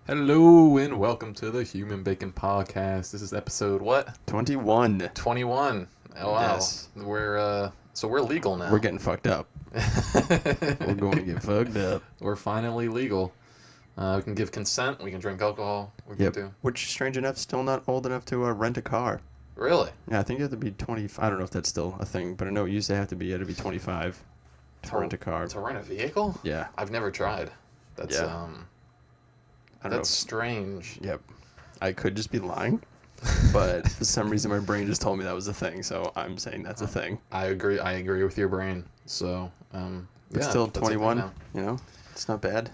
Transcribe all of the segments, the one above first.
Hello and welcome to the Human Bacon Podcast. This is episode what? 21. 21. Oh wow. Yes. We're legal now. We're getting fucked up. We're going to get fucked up. We're finally legal. We can give consent. We can drink alcohol. We can do. Which, strange enough, still not old enough to rent a car. Really? Yeah, I think you have to be 25. I don't know if that's still a thing, but I know it used to have to be. You had to be 25 to rent a car. To rent a vehicle? Yeah. I've never tried. That's I don't know. That's strange. Yep. I could just be lying, but for some reason my brain just told me that was a thing, so I'm saying that's a thing. I agree with your brain. So, But still, 21. You know, it's not bad.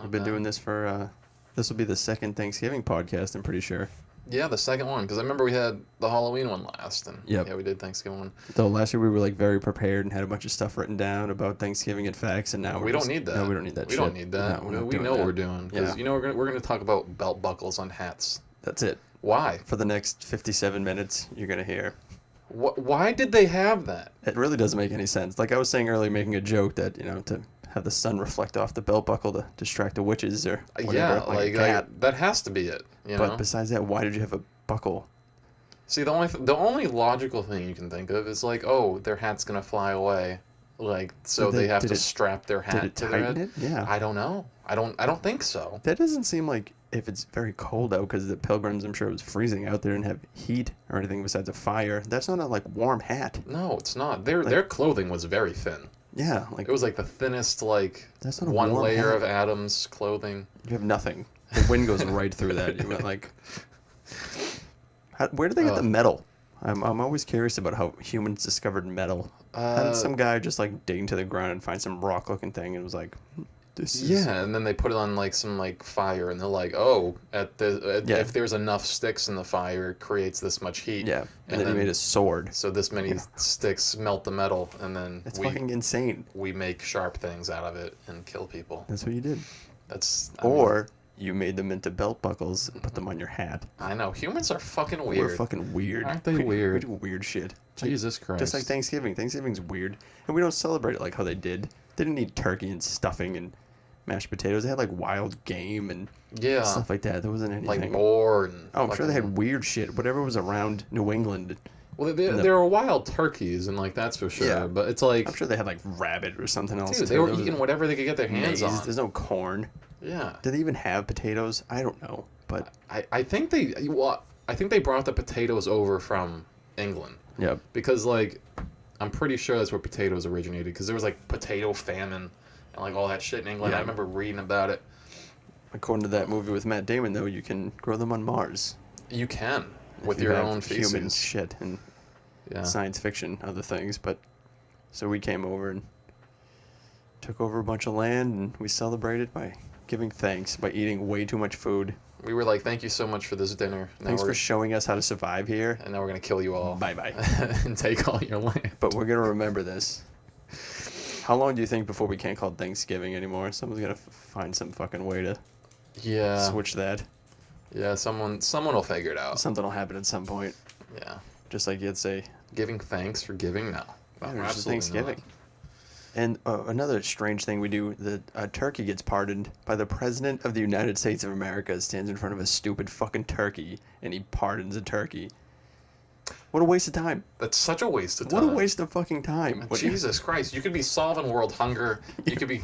I've been bad. doing this for. This will be the second Thanksgiving podcast. I'm pretty sure. Yeah, the second one, because I remember we had the Halloween one last, and Yep. yeah, we did Thanksgiving one. Though last year we were like very prepared and had a bunch of stuff written down about Thanksgiving and facts, and now We don't need that. No, we don't need that. We don't need that. No, we know what we're doing. Because, Yeah. we're gonna talk about belt buckles on hats. That's it. Why? For the next 57 minutes, you're gonna hear. Why did they have that? It really doesn't make any sense. Like I was saying earlier, making a joke that to have the sun reflect off the belt buckle to distract the witches or whatever. Yeah, like a cat. that has to be it. But besides that, why did you have a buckle? See, the only logical thing you can think of is like, oh, their hat's gonna fly away, like so they have to strap their hat Did it to their tighten head. it? Yeah. I don't know. I don't think so. That doesn't seem like if it's very cold out, because the pilgrims, I'm sure it was freezing out there, didn't have heat or anything besides a fire. That's not a like warm hat. No, it's not. Their clothing was very thin. Yeah, like It was like the thinnest, like That's not a one warm layer hat. of Adam's clothing. you have nothing. The wind goes right through that. You went like, where did they get the metal? I'm always curious about how humans discovered metal. How did some guy just like dig into the ground and find some rock-looking thing and was like, this is... Yeah, and then they put it on like some like fire, and they're like, oh, if there's enough sticks in the fire, it creates this much heat. Yeah, and then he made a sword. So this many sticks melt the metal, and then It's fucking insane. we make sharp things out of it and kill people. That's what you did. Or You made them into belt buckles and put them on your hat. I know humans are fucking weird. We're fucking weird. Aren't they We weird? do weird shit. Jesus Christ. Just like Thanksgiving. Thanksgiving's weird. And we don't celebrate it like how they did. They didn't eat turkey and stuffing and mashed potatoes. They had like wild game and stuff like that. There wasn't anything. like boar and. Oh, I'm sure they had weird shit. Whatever was around New England. Well, there were wild turkeys and like that's for sure. Yeah. But it's like, I'm sure they had like rabbit or something else. dude, too. they were There was eating whatever they could get their hands maize. on. There's no corn. Yeah. Did they even have potatoes? I don't know. But I think they brought the potatoes over from England. Yep. Because like I'm pretty sure that's where potatoes originated, because there was like potato famine and like all that shit in England. Yeah. I remember reading about it. According to that movie with Matt Damon, though, you can grow them on Mars. You can If with you your have own feces. human shit and Yeah. science fiction, other things. But so we came over and took over a bunch of land, and we celebrated by giving thanks by eating way too much food. We were like, thank you so much for this dinner. Thanks for showing us how to survive here. And now we're gonna kill you all. Bye bye. And take all your land. But we're gonna remember this. How long do you think before we can't call it Thanksgiving anymore? Someone's gonna find some fucking way to Yeah. switch that. Yeah. Someone will figure it out. Something will happen at some point. Yeah. Just like you'd say, Giving thanks for giving now. yeah, it's just Thanksgiving. And another strange thing we do, a turkey gets pardoned by the President of the United States of America, stands in front of a stupid fucking turkey, and he pardons a turkey. What a waste of time. That's such a waste of time. What a waste of fucking time. Jesus Christ. You could be solving world hunger. You could be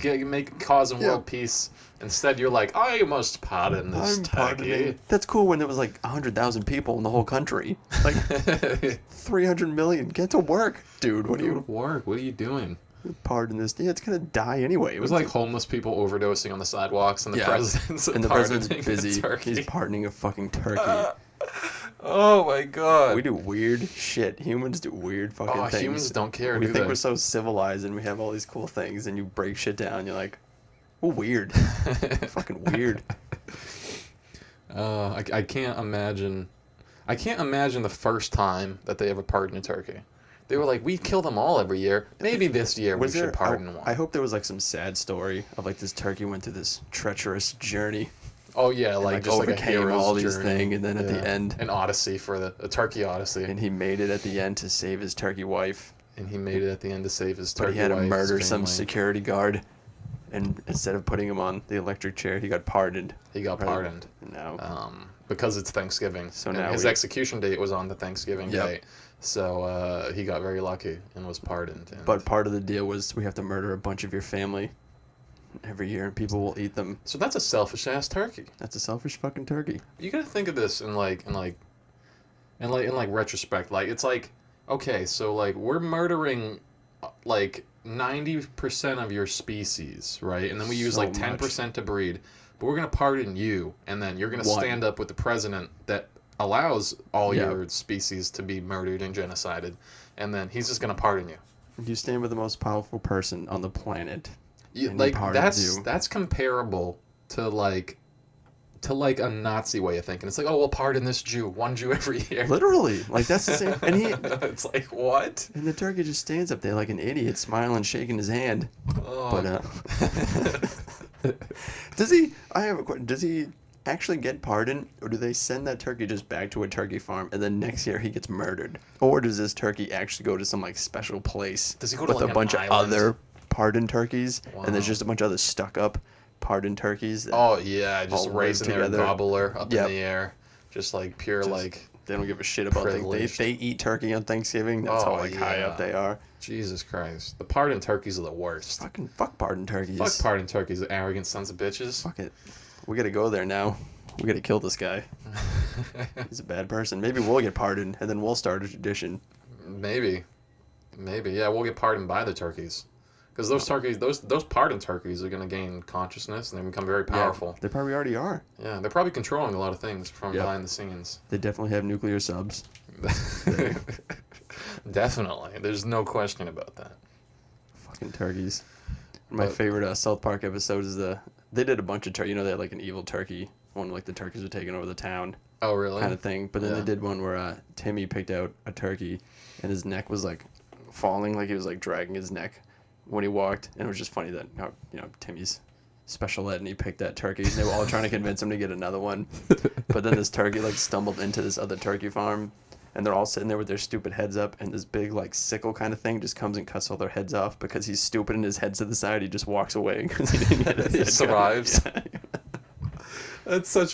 causing world peace. Instead, you're like, I must pardon this turkey. That's cool when there was like 100,000 people in the whole country. Like 300 million. Get to work, dude. What do you work? What are you doing? pardon this? Yeah, it's gonna die anyway. It was like homeless people overdosing on the sidewalks, and the president's busy. He's pardoning a fucking turkey. Oh my god. We do weird shit. Humans do weird fucking things. Humans don't care. We think we're so civilized and we have all these cool things, and you break shit down. You're like, oh, weird. Fucking weird. I can't imagine. I can't imagine the first time that they ever pardoned a turkey. They were like, we kill them all every year. Maybe this year we should pardon one. I hope there was like some sad story of like this turkey went through this treacherous journey. Oh yeah, and, like just overcame like a all these journey. things, and then at the end, an odyssey for a turkey odyssey. And he made it at the end to save his turkey wife. And he made it at the end to save his turkey wife. But he had to murder some security guard. and instead of putting him on the electric chair, he got pardoned. He got pardoned. No. Because it's Thanksgiving. So and now his execution date was on the Thanksgiving Yep. date. So he got very lucky and was pardoned. And But part of the deal was we have to murder a bunch of your family every year, and people will eat them. so that's a selfish ass turkey. That's a selfish fucking turkey. You gotta think of this in retrospect. Like it's like, okay, so like we're murdering like 90% of your species, right? And then we use So like 10% to breed. But we're gonna pardon you, and then you're gonna stand up with the president that allows all your species to be murdered and genocided, and then he's just gonna pardon you. You stand with the most powerful person on the planet. Like that's comparable to like a Nazi way of thinking. It's like, oh, we'll pardon this Jew, one Jew every year. Literally, like that's the same. And it's like what? And the turkey just stands up there like an idiot, smiling, shaking his hand. Oh. But does he? I have a question. Does he actually get pardoned, or do they send that turkey just back to a turkey farm, and then next year he gets murdered, or does this turkey actually go to some like special place Does he go to with like a bunch an of island? other pardoned turkeys, and there's Wow. just a bunch of other stuck up pardoned turkeys? That Oh yeah, just all live raising their together. gobbler up Yep. in the air, just like pure Just- like. They don't give a shit about things. Privileged. They eat turkey on Thanksgiving. That's how like high up yeah. they are. Jesus Christ, the pardoned turkeys are the worst. Fuck pardoned turkeys. Fuck pardoned turkeys, arrogant sons of bitches. Fuck it. We gotta go there now. We gotta kill this guy. He's a bad person. Maybe we'll get pardoned, and then we'll start a tradition. Maybe, yeah, we'll get pardoned by the turkeys, because those turkeys, those pardoned turkeys are gonna gain consciousness and they become very powerful. Yeah, they probably already are. Yeah, they're probably controlling a lot of things from Yep. behind the scenes. They definitely have nuclear subs. Definitely, there's no question about that. Fucking turkeys. My But- favorite South Park episode is they did a bunch of turkey. You know, they had like an evil turkey. One like the turkeys were taking over the town. Oh really? Kind of thing. But then Yeah. they did one where Timmy picked out a turkey, and his neck was like falling, like he was like dragging his neck when he walked. And it was just funny that Timmy's special ed, and he picked that turkey. And they were all trying to convince him to get another one. But then this turkey like stumbled into this other turkey farm, and they're all sitting there with their stupid heads up, and this big like sickle kind of thing just comes and cuts all their heads off because he's stupid and his head's to the side. He just walks away because he didn't get his He head cut. survives. Yeah. That's such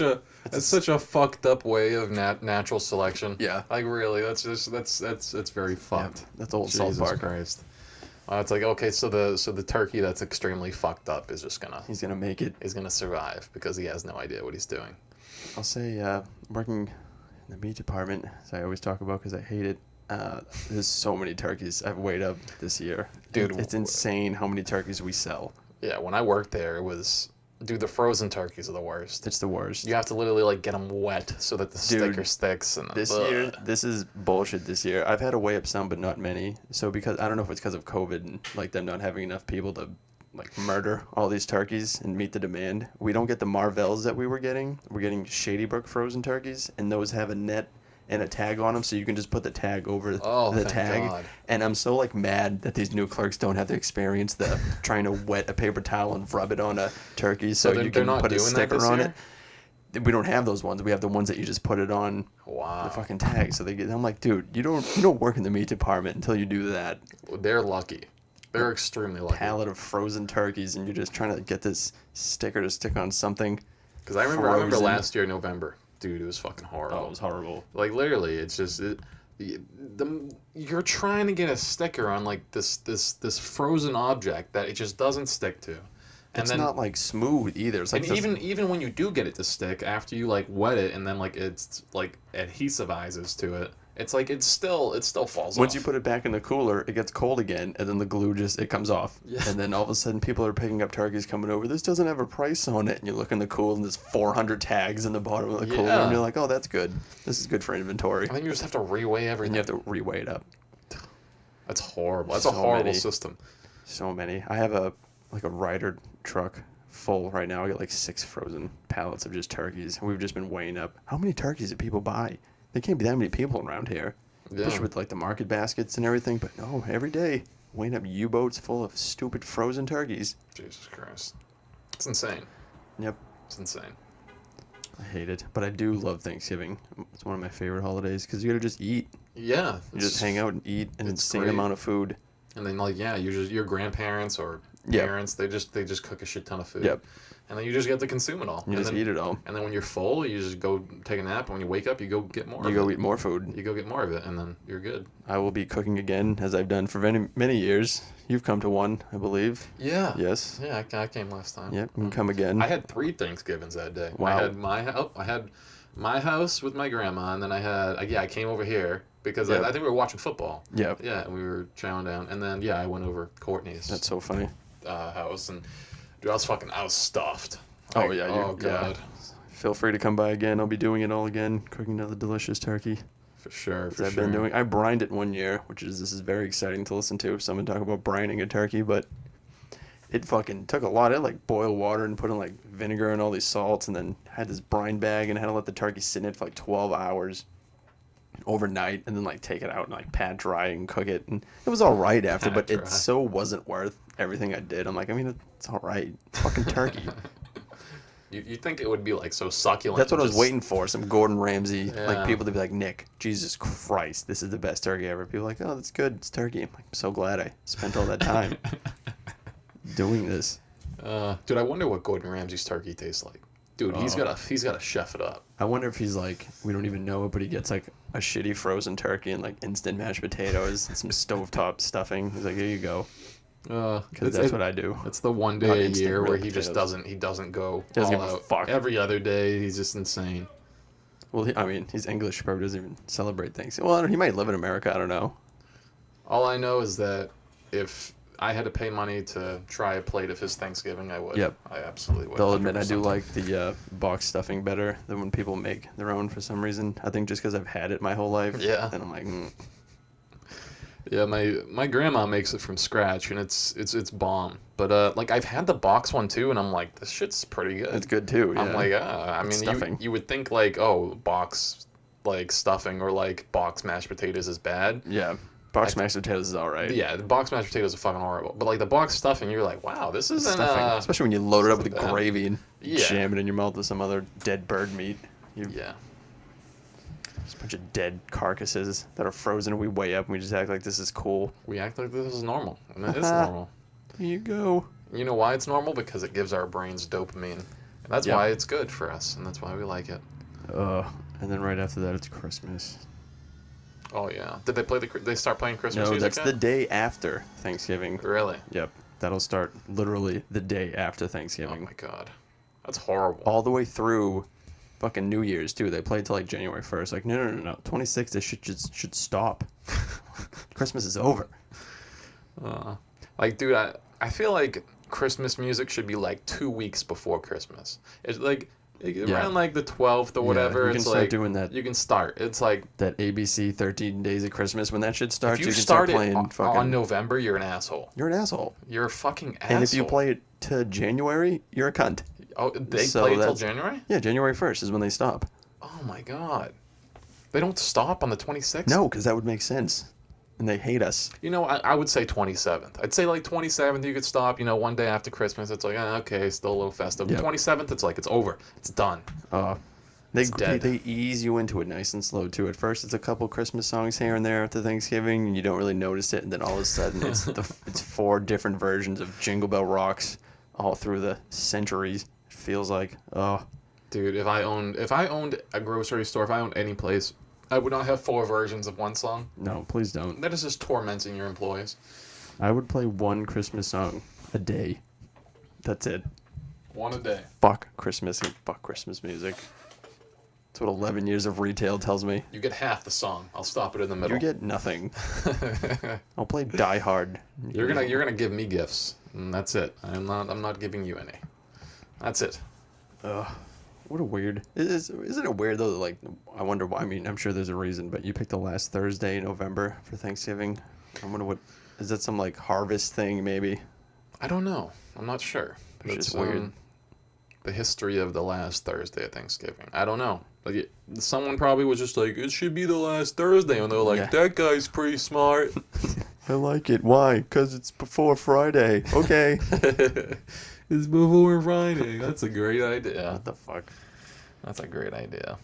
a fucked up way of natural selection. Yeah. Like really, that's very fucked. That's old Jesus South Park. Christ. It's like, okay, so the turkey that's extremely fucked up is just gonna He's gonna make it. is gonna survive because he has no idea what he's doing. I'll say working in the meat department, as I always talk about because I hate it. There's so many turkeys I've weighed up this year. Dude, It's insane how many turkeys we sell. Yeah, when I worked there, it was, dude, the frozen turkeys are the worst. It's the worst. You have to literally like get them wet so that the sticker sticks. And This year, this is bullshit this year. I've had to weigh up some, but not many. So because, I don't know if it's because of COVID and like them not having enough people to like murder all these turkeys and meet the demand. We don't get the Marvels that we were getting. We're getting Shady Brook frozen turkeys, and those have a net and a tag on them, so you can just put the tag over the thank tag. God. And I'm so like mad that these new clerks don't have the experience the trying to wet a paper towel and rub it on a turkey so they're you can not put a doing that sticker this on year? it. We don't have those ones. We have the ones that you just put it on Wow. the fucking tag. So I'm like, dude, you don't work in the meat department until you do that. They're lucky. They're extremely lucky. Pallet of frozen turkeys, and you're just trying to get this sticker to stick on something. Because I remember frozen. last year, November, dude, it was fucking horrible. Oh, it was horrible. Like literally, it's just you're trying to get a sticker on like this frozen object that it just doesn't stick to, and It's then not like smooth either. It's like and even when you do get it to stick after you like wet it and then like it's like adhesivizes to it, it's like it still falls once off. you put it back in the cooler, it gets cold again, and then the glue it comes off. Yeah. And then all of a sudden, people are picking up turkeys coming over. This doesn't have a price on it, and you look in the cool, and there's 400 tags in the bottom of the cooler, Yeah. and you're like, oh, that's good. This is good for inventory. I think you just have to reweigh And everything. you have to reweigh it up. That's horrible. That's a So horrible many. system. So many. I have a Ryder truck full right now. I got like 6 frozen pallets of just turkeys. And we've just been weighing up. How many turkeys do people buy? There can't be that many people around here. Yeah. Especially with like the market baskets and everything. But no, every day weighing up U-boats full of stupid frozen turkeys. Jesus Christ, it's insane. Yep. It's insane. I hate it. But I do love Thanksgiving. It's one of my favorite holidays because you gotta just eat. Yeah, You just hang out and eat an it's insane great. amount of food. And then like your grandparents or parents, they just cook a shit ton of food. Yep. And then you just get to consume it all. You just eat it all. And then when you're full, you just go take a nap. And when you wake up, you go get more. You go eat more food. You go get more of it, and then you're good. I will be cooking again, as I've done for many years. You've come to one, I believe. Yeah. Yes. Yeah, I came last time. Yep, you can come again. I had 3 Thanksgivings that day. Wow. I had my house with my grandma, and then I came over here because Yep. I think we were watching football. Yep. Yeah, we were chowing down, and then I went over Courtney's. That's so funny. House, and dude, I was stuffed. Oh, Like, yeah. Oh god. Yeah. Feel free to come by again. I'll be doing it all again, cooking another delicious turkey. For sure. I've been doing. I brined it one year, this is very exciting to listen to. Someone talk about brining a turkey, but it fucking took a lot. It like boiled water and put in like vinegar and all these salts, and then had this brine bag and had to let the turkey sit in it for like 12 hours overnight, and then like take it out and like pat dry and cook it. And it was all right after, but it so wasn't worth everything I did. I'm like, I mean, it's all right. It's fucking turkey. You think it would be like so succulent? That's what I was waiting for. Some Gordon Ramsay, Yeah. like people to be like, Nick, Jesus Christ, this is the best turkey ever. People are like, oh, that's good. It's turkey. I'm like, I'm so glad I spent all that time doing this. Dude, I wonder what Gordon Ramsay's turkey tastes like. Dude, he's got to chef it up. I wonder if he's like, we don't even know it, but he gets like a shitty frozen turkey and like instant mashed potatoes and some stovetop stuffing. He's like, here you go. Because that's what I do. It's the one Not day a instant year real where he potatoes. just doesn't go Doesn't all give a out. fuck. Every other day, he's just insane. Well, he's English. He probably doesn't even celebrate things. Well, he might live in America. I don't know. All I know is that if I had to pay money to try a plate of his Thanksgiving, I would. Yep. I absolutely would. They'll admit I do 100%. like the box stuffing better than when people make their own for some reason. I think just because I've had it my whole life. Yeah. And I'm like, Yeah, my grandma makes it from scratch, and it's bomb. But like I've had the box one too, and I'm like, this shit's pretty good. it's good too. Yeah. I'm like, I mean, stuffing. you would think like, oh, box like stuffing or like box mashed potatoes is bad. Yeah. Box mashed potatoes is all right. Yeah, the box mashed potatoes are fucking horrible. But like the box stuffing, you're like, wow, this isn't Stuffing. Especially when you load it up with isn't bad. gravy and Yeah. jam it in your mouth with some other dead bird meat. Yeah. Just a bunch of dead carcasses that are frozen, and we weigh up and we just act like this is cool. We act like this is normal, and it is normal. Here you go. You know why it's normal? Because it gives our brains dopamine. And that's Yep. why it's good for us, and that's why we like it. And then right after that, it's Christmas. Oh yeah. Did they start playing Christmas No, music that's yet? the day after Thanksgiving. Really? Yep. That'll start literally the day after Oh Thanksgiving. my god. That's horrible. All the way through fucking New Year's, too. They play till like January 1st. Like, no. 26th, this shit should stop. Christmas is over. Like, dude, I feel like Christmas music should be like 2 weeks before Christmas. It's like around like the 12th or whatever. you can it's start like doing that. You can start. It's like That ABC 13 Days of Christmas, when that shit starts, if you can start start playing it fucking... on November, you're an asshole. You're an asshole. You're a fucking asshole. And if you play it to January, you're a cunt. Oh, they So play it till that's- January? Yeah, January 1st is when they stop. Oh my god. They don't stop on the 26th? No, because that would make sense. And they hate us. You know, I would say 27th. I'd say like 27th you could stop, you know, one day after Christmas. It's like, okay, still a little festive. Yep. 27th, it's like, it's over. It's done. They dead. they ease you into it nice and slow too. At first, it's a couple Christmas songs here and there after Thanksgiving, and you don't really notice it. And then all of a sudden, it's 4 different versions of Jingle Bell Rocks all through the centuries. It feels like, Dude, if I owned a grocery store, if I owned any place, I would not have 4 versions of one song. no, please don't. That is just tormenting your employees. I would play one Christmas song a day. That's it. One a day. Fuck Christmas and fuck Christmas music. That's what 11 years of retail tells me. You get half the song. I'll stop it in the middle. You get nothing. I'll play Die Hard. You're gonna give me gifts, and that's it. I'm not giving you any. That's it. What a weird. Isn't it weird though? That, like, I wonder why. I mean, I'm sure there's a reason, but you picked the last Thursday in November for Thanksgiving. I wonder what. Is that some like harvest thing maybe? I don't know. I'm not sure. It's It's just weird. The history of the last Thursday of Thanksgiving. I don't know. Like someone probably was just like, it should be the last Thursday, and they're like, Yeah. that guy's pretty smart. I like it. Why? Because it's before Friday. Okay. It's before Friday. That's a great idea. What the fuck? That's a great idea.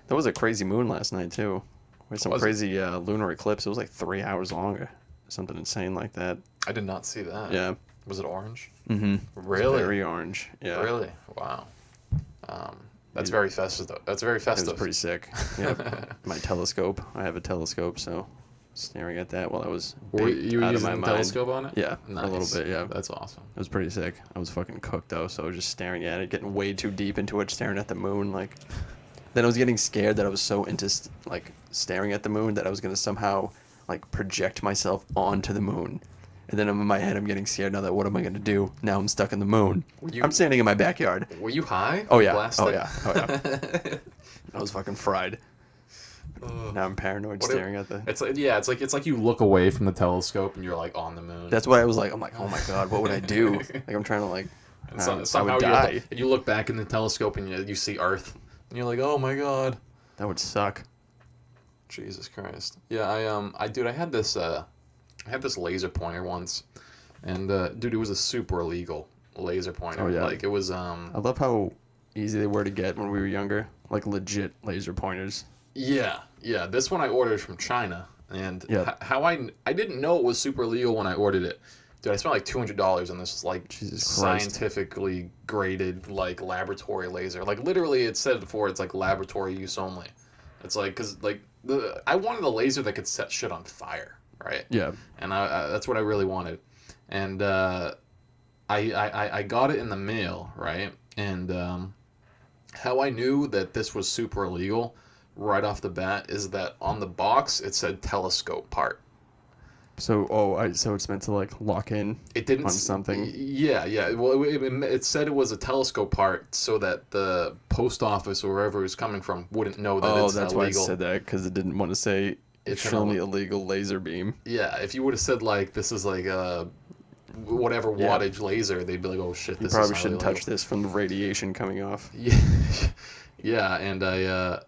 There was a crazy moon last night too. With some Was it? crazy lunar eclipse. It was like 3 hours long or something insane like that. I did not see that. Yeah. Was it orange? Mm-hmm. Really? Very orange. Yeah. Really? Wow. That's very festive, though. That's very festive. It was pretty sick. Yeah. My telescope. I have a telescope, so staring at that while I was you out of using my the mind. telescope on it? Yeah, Nice. a little bit, yeah. That's awesome. It was pretty sick. I was fucking cooked, though, so I was just staring at it, getting way too deep into it, staring at the moon, like... Then I was getting scared that I was so into, like, staring at the moon that I was going to somehow, like, project myself onto the moon. And then in my head, I'm getting scared now that what am I going to do? Now I'm stuck in the moon. I'm standing in my backyard. Were you high? Oh, yeah. Blasted? Oh, yeah. Oh, yeah. I was fucking fried. Now I'm paranoid staring at the... It's like you look away from the telescope and you're, like, on the moon. That's why I was like, I'm like, oh, my God, what would I do? Like, I'm trying to, like... And I would die. You look back in the telescope and you see Earth. And you're like, oh, my God. That would suck. Jesus Christ. Yeah, I had this laser pointer once, and dude, it was a super illegal laser pointer. Oh yeah. Like it was. I love how easy they were to get when we were younger. Like legit laser pointers. Yeah. This one I ordered from China, and how I didn't know it was super illegal when I ordered it. Dude, I spent like $200 on this like scientifically graded like laboratory laser. Like literally, it said before it's like laboratory use only. It's like because like I wanted a laser that could set shit on fire, right? Yeah. And that's what I really wanted, and I got it in the mail, right? And how I knew that this was super illegal right off the bat is that on the box it said telescope part. So, so it's meant to like lock in it didn't, on something? Yeah. Well, it said it was a telescope part so that the post office or wherever it was coming from wouldn't know that it's illegal. Oh, that's why I said that, because it didn't want to say extremely illegal laser beam. Yeah, if you would have said like this is like a whatever wattage laser, they'd be like, oh shit, this probably shouldn't touch this from the radiation coming off. Yeah, and I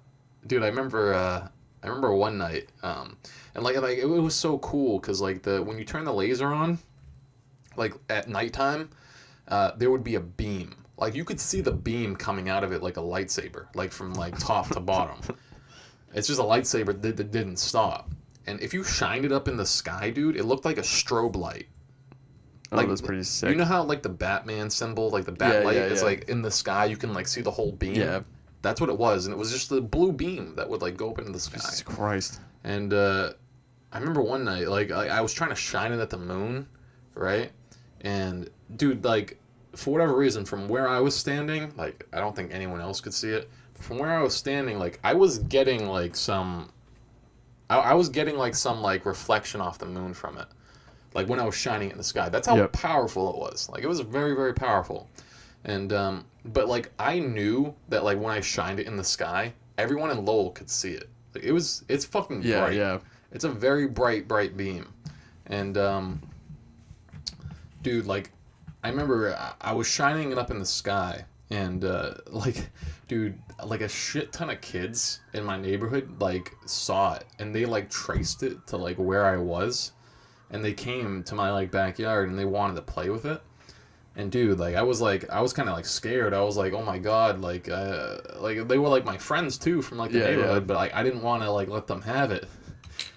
remember one night, and like it was so cool because like when you turn the laser on, like at nighttime, there would be a beam. Like you could see the beam coming out of it like a lightsaber, like from like top to bottom. It's just a lightsaber that didn't stop. And if you shined it up in the sky, dude, it looked like a strobe light. Like, that's pretty sick. You know how like the Batman symbol, like the bat light, is like in the sky, you can like see the whole beam. Yeah. That's what it was, and it was just the blue beam that would like go up into the sky. Jesus Christ. And I remember one night, like I was trying to shine it at the moon, right? And dude, like for whatever reason, from where I was standing, like I don't think anyone else could see it. But from where I was standing, like I was getting like some like reflection off the moon from it, like when I was shining it in the sky. That's how powerful it was. Like it was very, very powerful. And but like I knew that like when I shined it in the sky, everyone in Lowell could see it. Like it's fucking bright. Yeah. It's a very bright beam. And dude, like I remember I was shining it up in the sky, and like dude, like a shit ton of kids in my neighborhood like saw it, and they like traced it to like where I was, and they came to my like backyard and they wanted to play with it. And dude, like I was kind of like scared. I was like, oh my God, like they were like my friends too from like the neighborhood, but like I didn't want to like let them have it.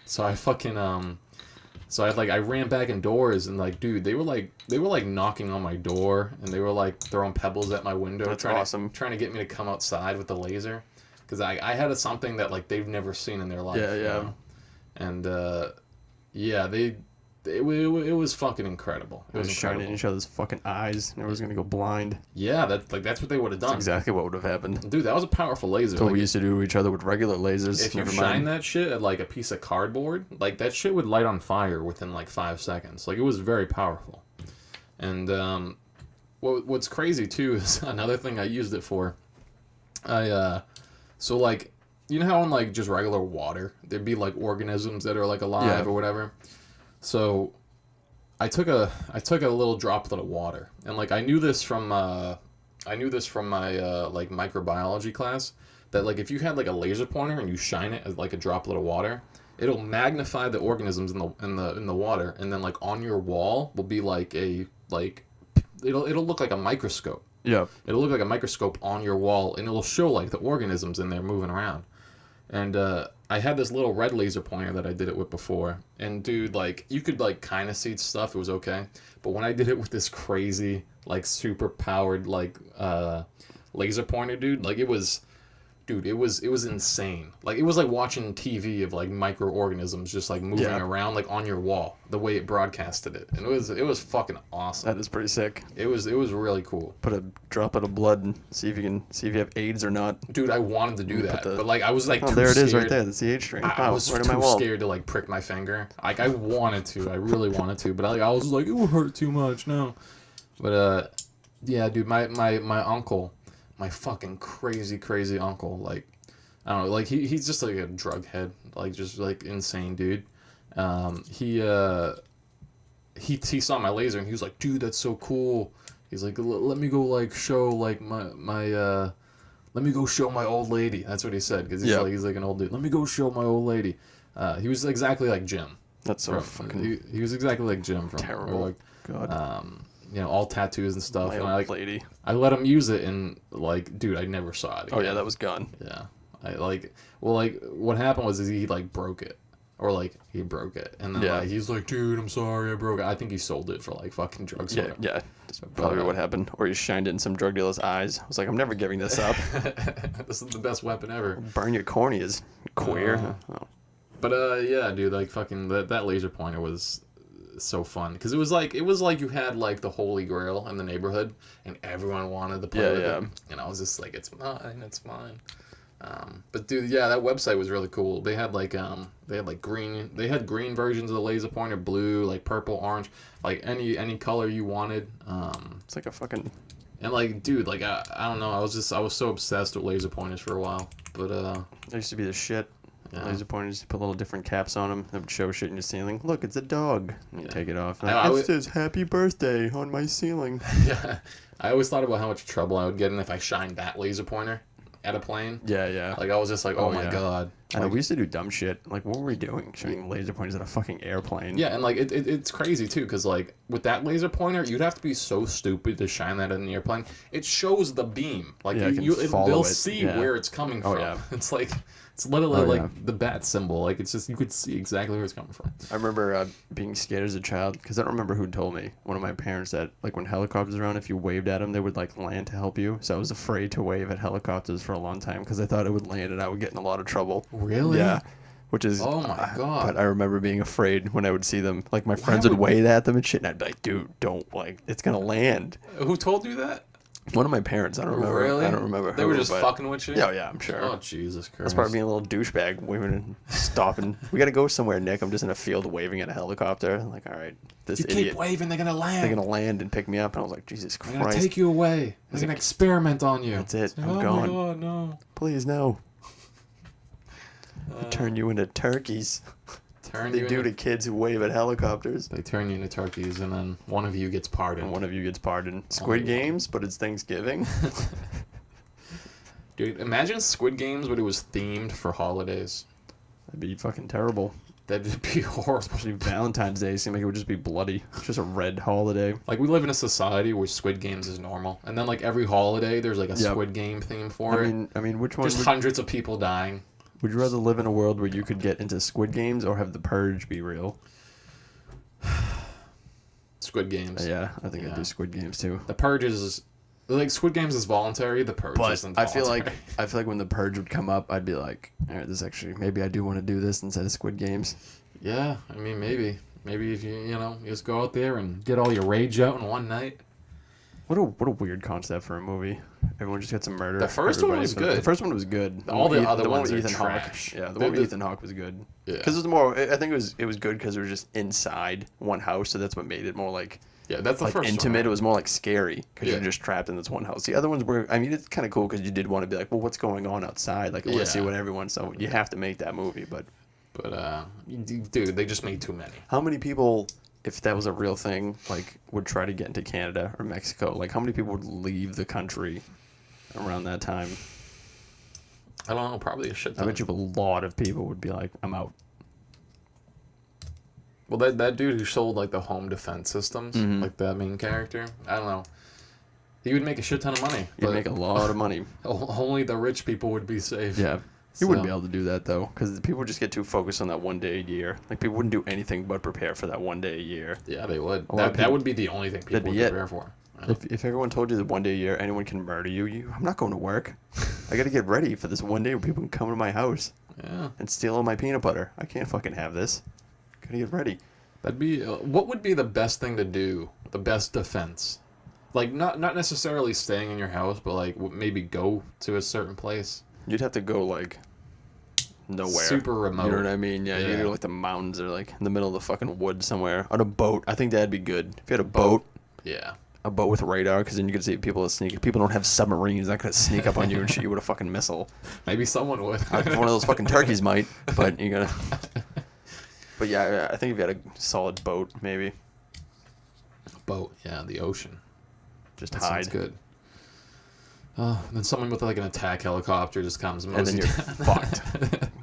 So I fucking I ran back indoors, and like dude, they were like knocking on my door, and they were like throwing pebbles at my window. That's awesome. Trying to get me to come outside with the laser, because I had something that like they've never seen in their life. Yeah. You know? And it was fucking incredible. It was shining in each other's fucking eyes, and everyone's gonna go blind. Yeah, that's what they would have done. That's exactly what would have happened. Dude, that was a powerful laser. That's what we used to do to each other with regular lasers. If you shine that shit at like a piece of cardboard, like that shit would light on fire within like 5 seconds. Like it was very powerful. And what's crazy too is another thing I used it for. So like you know how in like just regular water there'd be like organisms that are like alive or whatever. So I took a little droplet of water, and like I knew this from my like microbiology class, that like if you had like a laser pointer and you shine it as like a droplet of water, it'll magnify the organisms in the water, and then like on your wall will be like it'll look like a microscope. Yeah. It'll look like a microscope on your wall, and it'll show like the organisms in there moving around. And I had this little red laser pointer that I did it with before. And dude, like, you could like kind of see stuff. It was okay. But when I did it with this crazy, like, super powered, like, laser pointer, dude, like, it was insane. Like, it was like watching TV of like microorganisms just like moving around like on your wall, the way it broadcasted it. And it was fucking awesome. That is pretty sick. It was really cool. Put a drop of blood and see if you have AIDS or not. Dude, I wanted to do that, but like I was like, oh, too there it scared. is right there. That's the AIDS strain. I was right too on my wall. scared to like prick my finger. Like I wanted to, I really wanted to, but I was like, it would hurt too much. No, but yeah, dude, my uncle, my fucking crazy uncle, like, I don't know, like he's just like a drug head, like just like insane dude. He saw my laser and he was like, dude, that's so cool. He's like, let me go like show like my let me go show my old lady. That's what he said, because he's like an old dude. Let me go show my old lady. He was exactly like Jim. That's so fucking. He was exactly like Jim from terrible. Like, God. you know, all tattoos and stuff. My and old lady. I let him use it, and like, dude, I never saw it again. Oh yeah, that was gone. Yeah, what happened was he like broke it, or like he broke it, and then like he's like, dude, I'm sorry, I broke it. I think he sold it for like fucking drugs. Yeah, yeah. That's probably what happened. Or he shined it in some drug dealer's eyes. I was like, I'm never giving this up. This is the best weapon ever. Burn your corneas, queer. But yeah, dude, like fucking that laser pointer was so fun, because it was like you had like the holy grail in the neighborhood, and everyone wanted to play with it. And I was just like, it's mine. But dude, yeah, that website was really cool. They had green versions of the laser pointer, blue, like purple, orange, like any color you wanted. It's like a fucking. And like, dude, like I don't know, I was so obsessed with laser pointers for a while. But They used to be the shit. Yeah. Laser pointers, you put little different caps on them. That would show shit in your ceiling. Look, it's a dog. And you take it off. It says "Happy Birthday" on my ceiling. Yeah, I always thought about how much trouble I would get in if I shined that laser pointer at a plane. Yeah. Like I was just like, oh my god. I know, we used to do dumb shit. Like, what were we doing? Shooting laser pointers at a fucking airplane. Yeah, and like it's crazy too, because like with that laser pointer, you'd have to be so stupid to shine that at an airplane. It shows the beam. Like they'll see where it's coming from. Yeah. It's literally the bat symbol. Like it's just, you could see exactly where it's coming from. I remember being scared as a child, because I don't remember who told me. One of my parents that like when helicopters around, if you waved at them, they would like land to help you. So I was afraid to wave at helicopters for a long time, because I thought it would land and I would get in a lot of trouble. Really? Yeah. Which is, oh my god. But I remember being afraid when I would see them. Like my friends would wave at them and shit, and I'd be like, dude, don't, like, it's gonna land. Who told you that? One of my parents. I don't remember. Really? I don't remember. They were just fucking with you? Yeah, I'm sure. Oh, Jesus Christ. That's probably being a little douchebag, waving and stopping. We gotta go somewhere, Nick. I'm just in a field waving at a helicopter. I'm like, all right, this you idiot. Keep waving, they're gonna land. They're gonna land and pick me up. And I was like, Jesus Christ. They're gonna take you away. They're gonna experiment on you. That's it. I'm oh gone. Oh my god, no. Please, no. Turn you into turkeys. They do to kids who wave at helicopters. They turn you into turkeys, and then one of you gets pardoned. Squid Games, but it's Thanksgiving. Dude, imagine Squid Games, but it was themed for holidays. That'd be fucking terrible. That'd be horrible. Especially Valentine's Day seemed like it would just be bloody. It's just a red holiday. Like, we live in a society where Squid Games is normal, and then like every holiday there's like a Squid Game theme for it. I mean, which one? Just hundreds of people dying. Would you rather live in a world where you could get into Squid Games or have the Purge be real? Squid Games. Yeah, I think I'd do Squid Games too. The Purge is like, Squid Games is voluntary. The Purge isn't voluntary. I feel like when the Purge would come up, I'd be like, all right, maybe I do want to do this instead of Squid Games. Yeah, I mean, maybe if you just go out there and get all your rage out in one night. What a weird concept for a movie. Everyone just gets murdered. The first one was good. The first one was good. All the other ones with are Ethan trash. Hawke. Yeah, the one with Ethan Hawke was good. Yeah. Because it was more. I think it was good because it was just inside one house, so that's what made it more like. Yeah, that's the like first intimate. one. It was more like scary because you're just trapped in this one house. The other ones were. I mean, it's kind of cool because you did want to be like, well, what's going on outside? Like, let's see what everyone. So you have to make that movie, but. Dude, they just made too many. How many people, if that was a real thing, like, would try to get into Canada or Mexico? Like, how many people would leave the country around that time? I don't know, probably a shit ton. I bet you a lot of people would be like, I'm out. Well, that dude who sold, like, the home defense systems, like that main character, I don't know. He would make a shit ton of money. He'd make a lot of money. Only the rich people would be safe. Yeah. You wouldn't be able to do that, though, because people just get too focused on that one day a year. Like, people wouldn't do anything but prepare for that one day a year. Yeah, they would. That would be the only thing people would prepare for. If everyone told you that one day a year anyone can murder you, I'm not going to work. I got to get ready for this one day where people can come to my house and steal all my peanut butter. I can't fucking have this. Got to get ready. That'd be... what would be the best thing to do? The best defense? Like, not necessarily staying in your house, but, like, maybe go to a certain place. You'd have to go, like, nowhere. Super remote. You know what I mean? Yeah, you gotta go, like, the mountains or, like, in the middle of the fucking woods somewhere. On a boat. I think that'd be good. If you had a boat. Yeah. A boat with radar, because then you can see people sneak. People don't have submarines. They're not gonna sneak up on you and shoot you with a fucking missile. Maybe someone would. One of those fucking turkeys might, but you gotta... But yeah, I think if you had a solid boat, maybe. Boat, yeah, the ocean. Just that hide. Sounds good. Then someone with like an attack helicopter just comes and then you're fucked.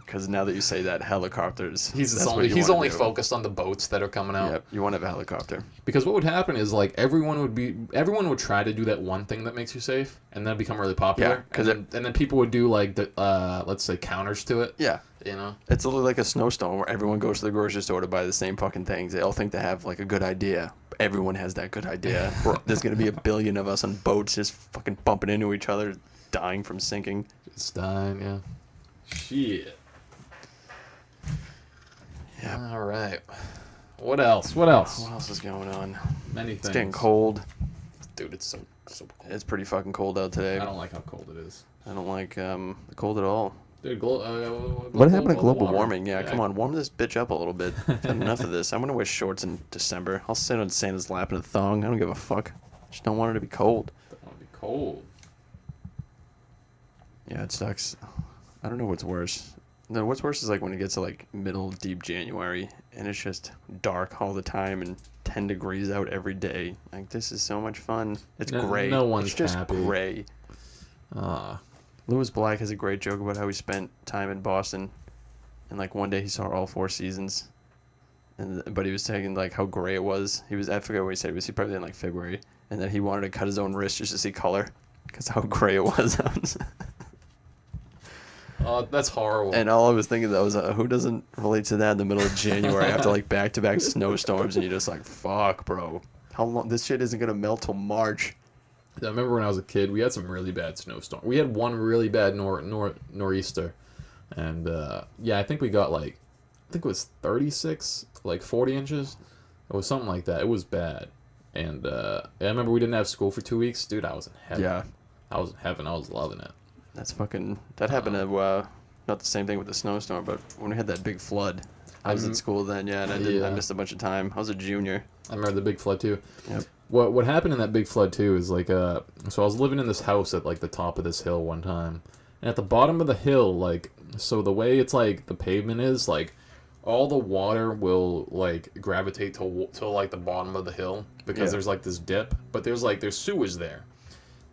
Because now that you say that, helicopters. He's only focused on the boats that are coming out. Yep, you want to have a helicopter. Because what would happen is like everyone would try to do that one thing that makes you safe, and then become really popular. Yeah, and then people would do like the let's say counters to it. Yeah. You know, it's literally like a snowstorm where everyone goes to the grocery store to buy the same fucking things. They all think they have like a good idea. Everyone has that good idea. There's gonna be 1 billion of us on boats just fucking bumping into each other, dying from sinking. Just dying, yeah. Shit. Yeah. All right. What else? What else? What else is going on? Many things. It's getting cold. Dude, it's so cold. It's pretty fucking cold out today. I don't like how cold it is. I don't like the cold at all. Dude, what happened to global warming? Yeah, come on, warm this bitch up a little bit. I've had enough of this. I'm gonna wear shorts in December. I'll sit on Santa's lap in a thong. I don't give a fuck. Just don't want it to be cold. Don't want to be cold. Yeah, it sucks. I don't know what's worse. No, what's worse is like when it gets to like middle deep January and it's just dark all the time and 10 degrees out every day. Like, this is so much fun. It's gray. No one's it's just happy. Gray. Lewis Black has a great joke about how he spent time in Boston, and like one day he saw all 4 seasons, but he was saying like how gray it was. I forget what he said. It was probably in like February, and then he wanted to cut his own wrist just to see color, because how gray it was. That's horrible. And all I was thinking though was, who doesn't relate to that in the middle of January after like back-to-back snowstorms, and you're just like, fuck, bro, how long? This shit isn't gonna melt till March. I remember when I was a kid, we had some really bad snowstorms. We had one really bad nor'easter, and yeah, I think we got like, I think it was 36, like 40 inches. It was something like that. It was bad, and I remember we didn't have school for 2 weeks. Dude, I was in heaven. Yeah, I was in heaven. I was loving it. That happened to not the same thing with the snowstorm, but when we had that big flood. I was at school then, yeah, and I missed a bunch of time. I was a junior. I remember the big flood too. Yep. What happened in that big flood too is like so I was living in this house at like the top of this hill one time, and at the bottom of the hill, like, so the way it's like the pavement is, like, all the water will like gravitate to like the bottom of the hill because there's like this dip, but there's sewers there.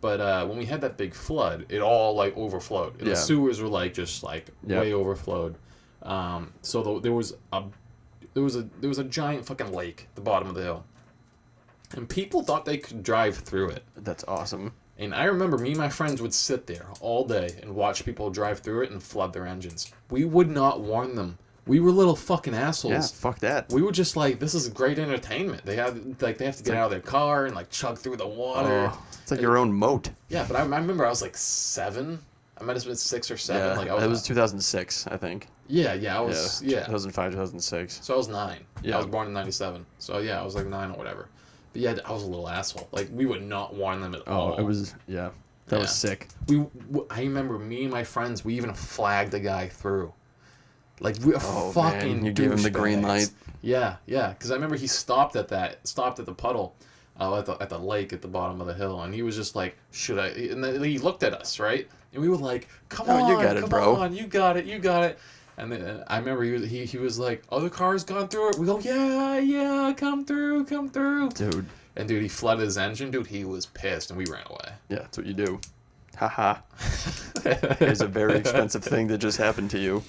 But when we had that big flood, it all like overflowed. And the sewers were like just like way overflowed. So there was a giant fucking lake at the bottom of the hill, and people thought they could drive through it. That's awesome. And I remember me and my friends would sit there all day and watch people drive through it and flood their engines. We would not warn them. We were little fucking assholes. Yeah, fuck that. We were just like, this is great entertainment. They have to get out of their car and like chug through the water. It's like your own moat. Yeah, but I remember I was like 7. I might have been 6 or 7. Yeah, like it was 2006, I think. Yeah, I was 2005, 2006. So I was 9. Yeah, I was born in '97. So yeah, I was like 9 or whatever. But yeah, I was a little asshole. Like, we would not warn them at all. It was that was sick. I remember me and my friends. We even flagged a guy through. Like, we fucking. Man, you gave him the green light. Yeah, because I remember he stopped at the puddle, at the lake at the bottom of the hill, and he was just like, "Should I?" And then he looked at us, right? And we were like, "Come on, you got it, bro. On, you got it." And then I remember he was like, "Other cars gone through it." We go, "Yeah, come through." Dude. And dude, he flooded his engine. Dude, he was pissed, and we ran away. Yeah, that's what you do. Haha. Here's a very expensive thing that just happened to you.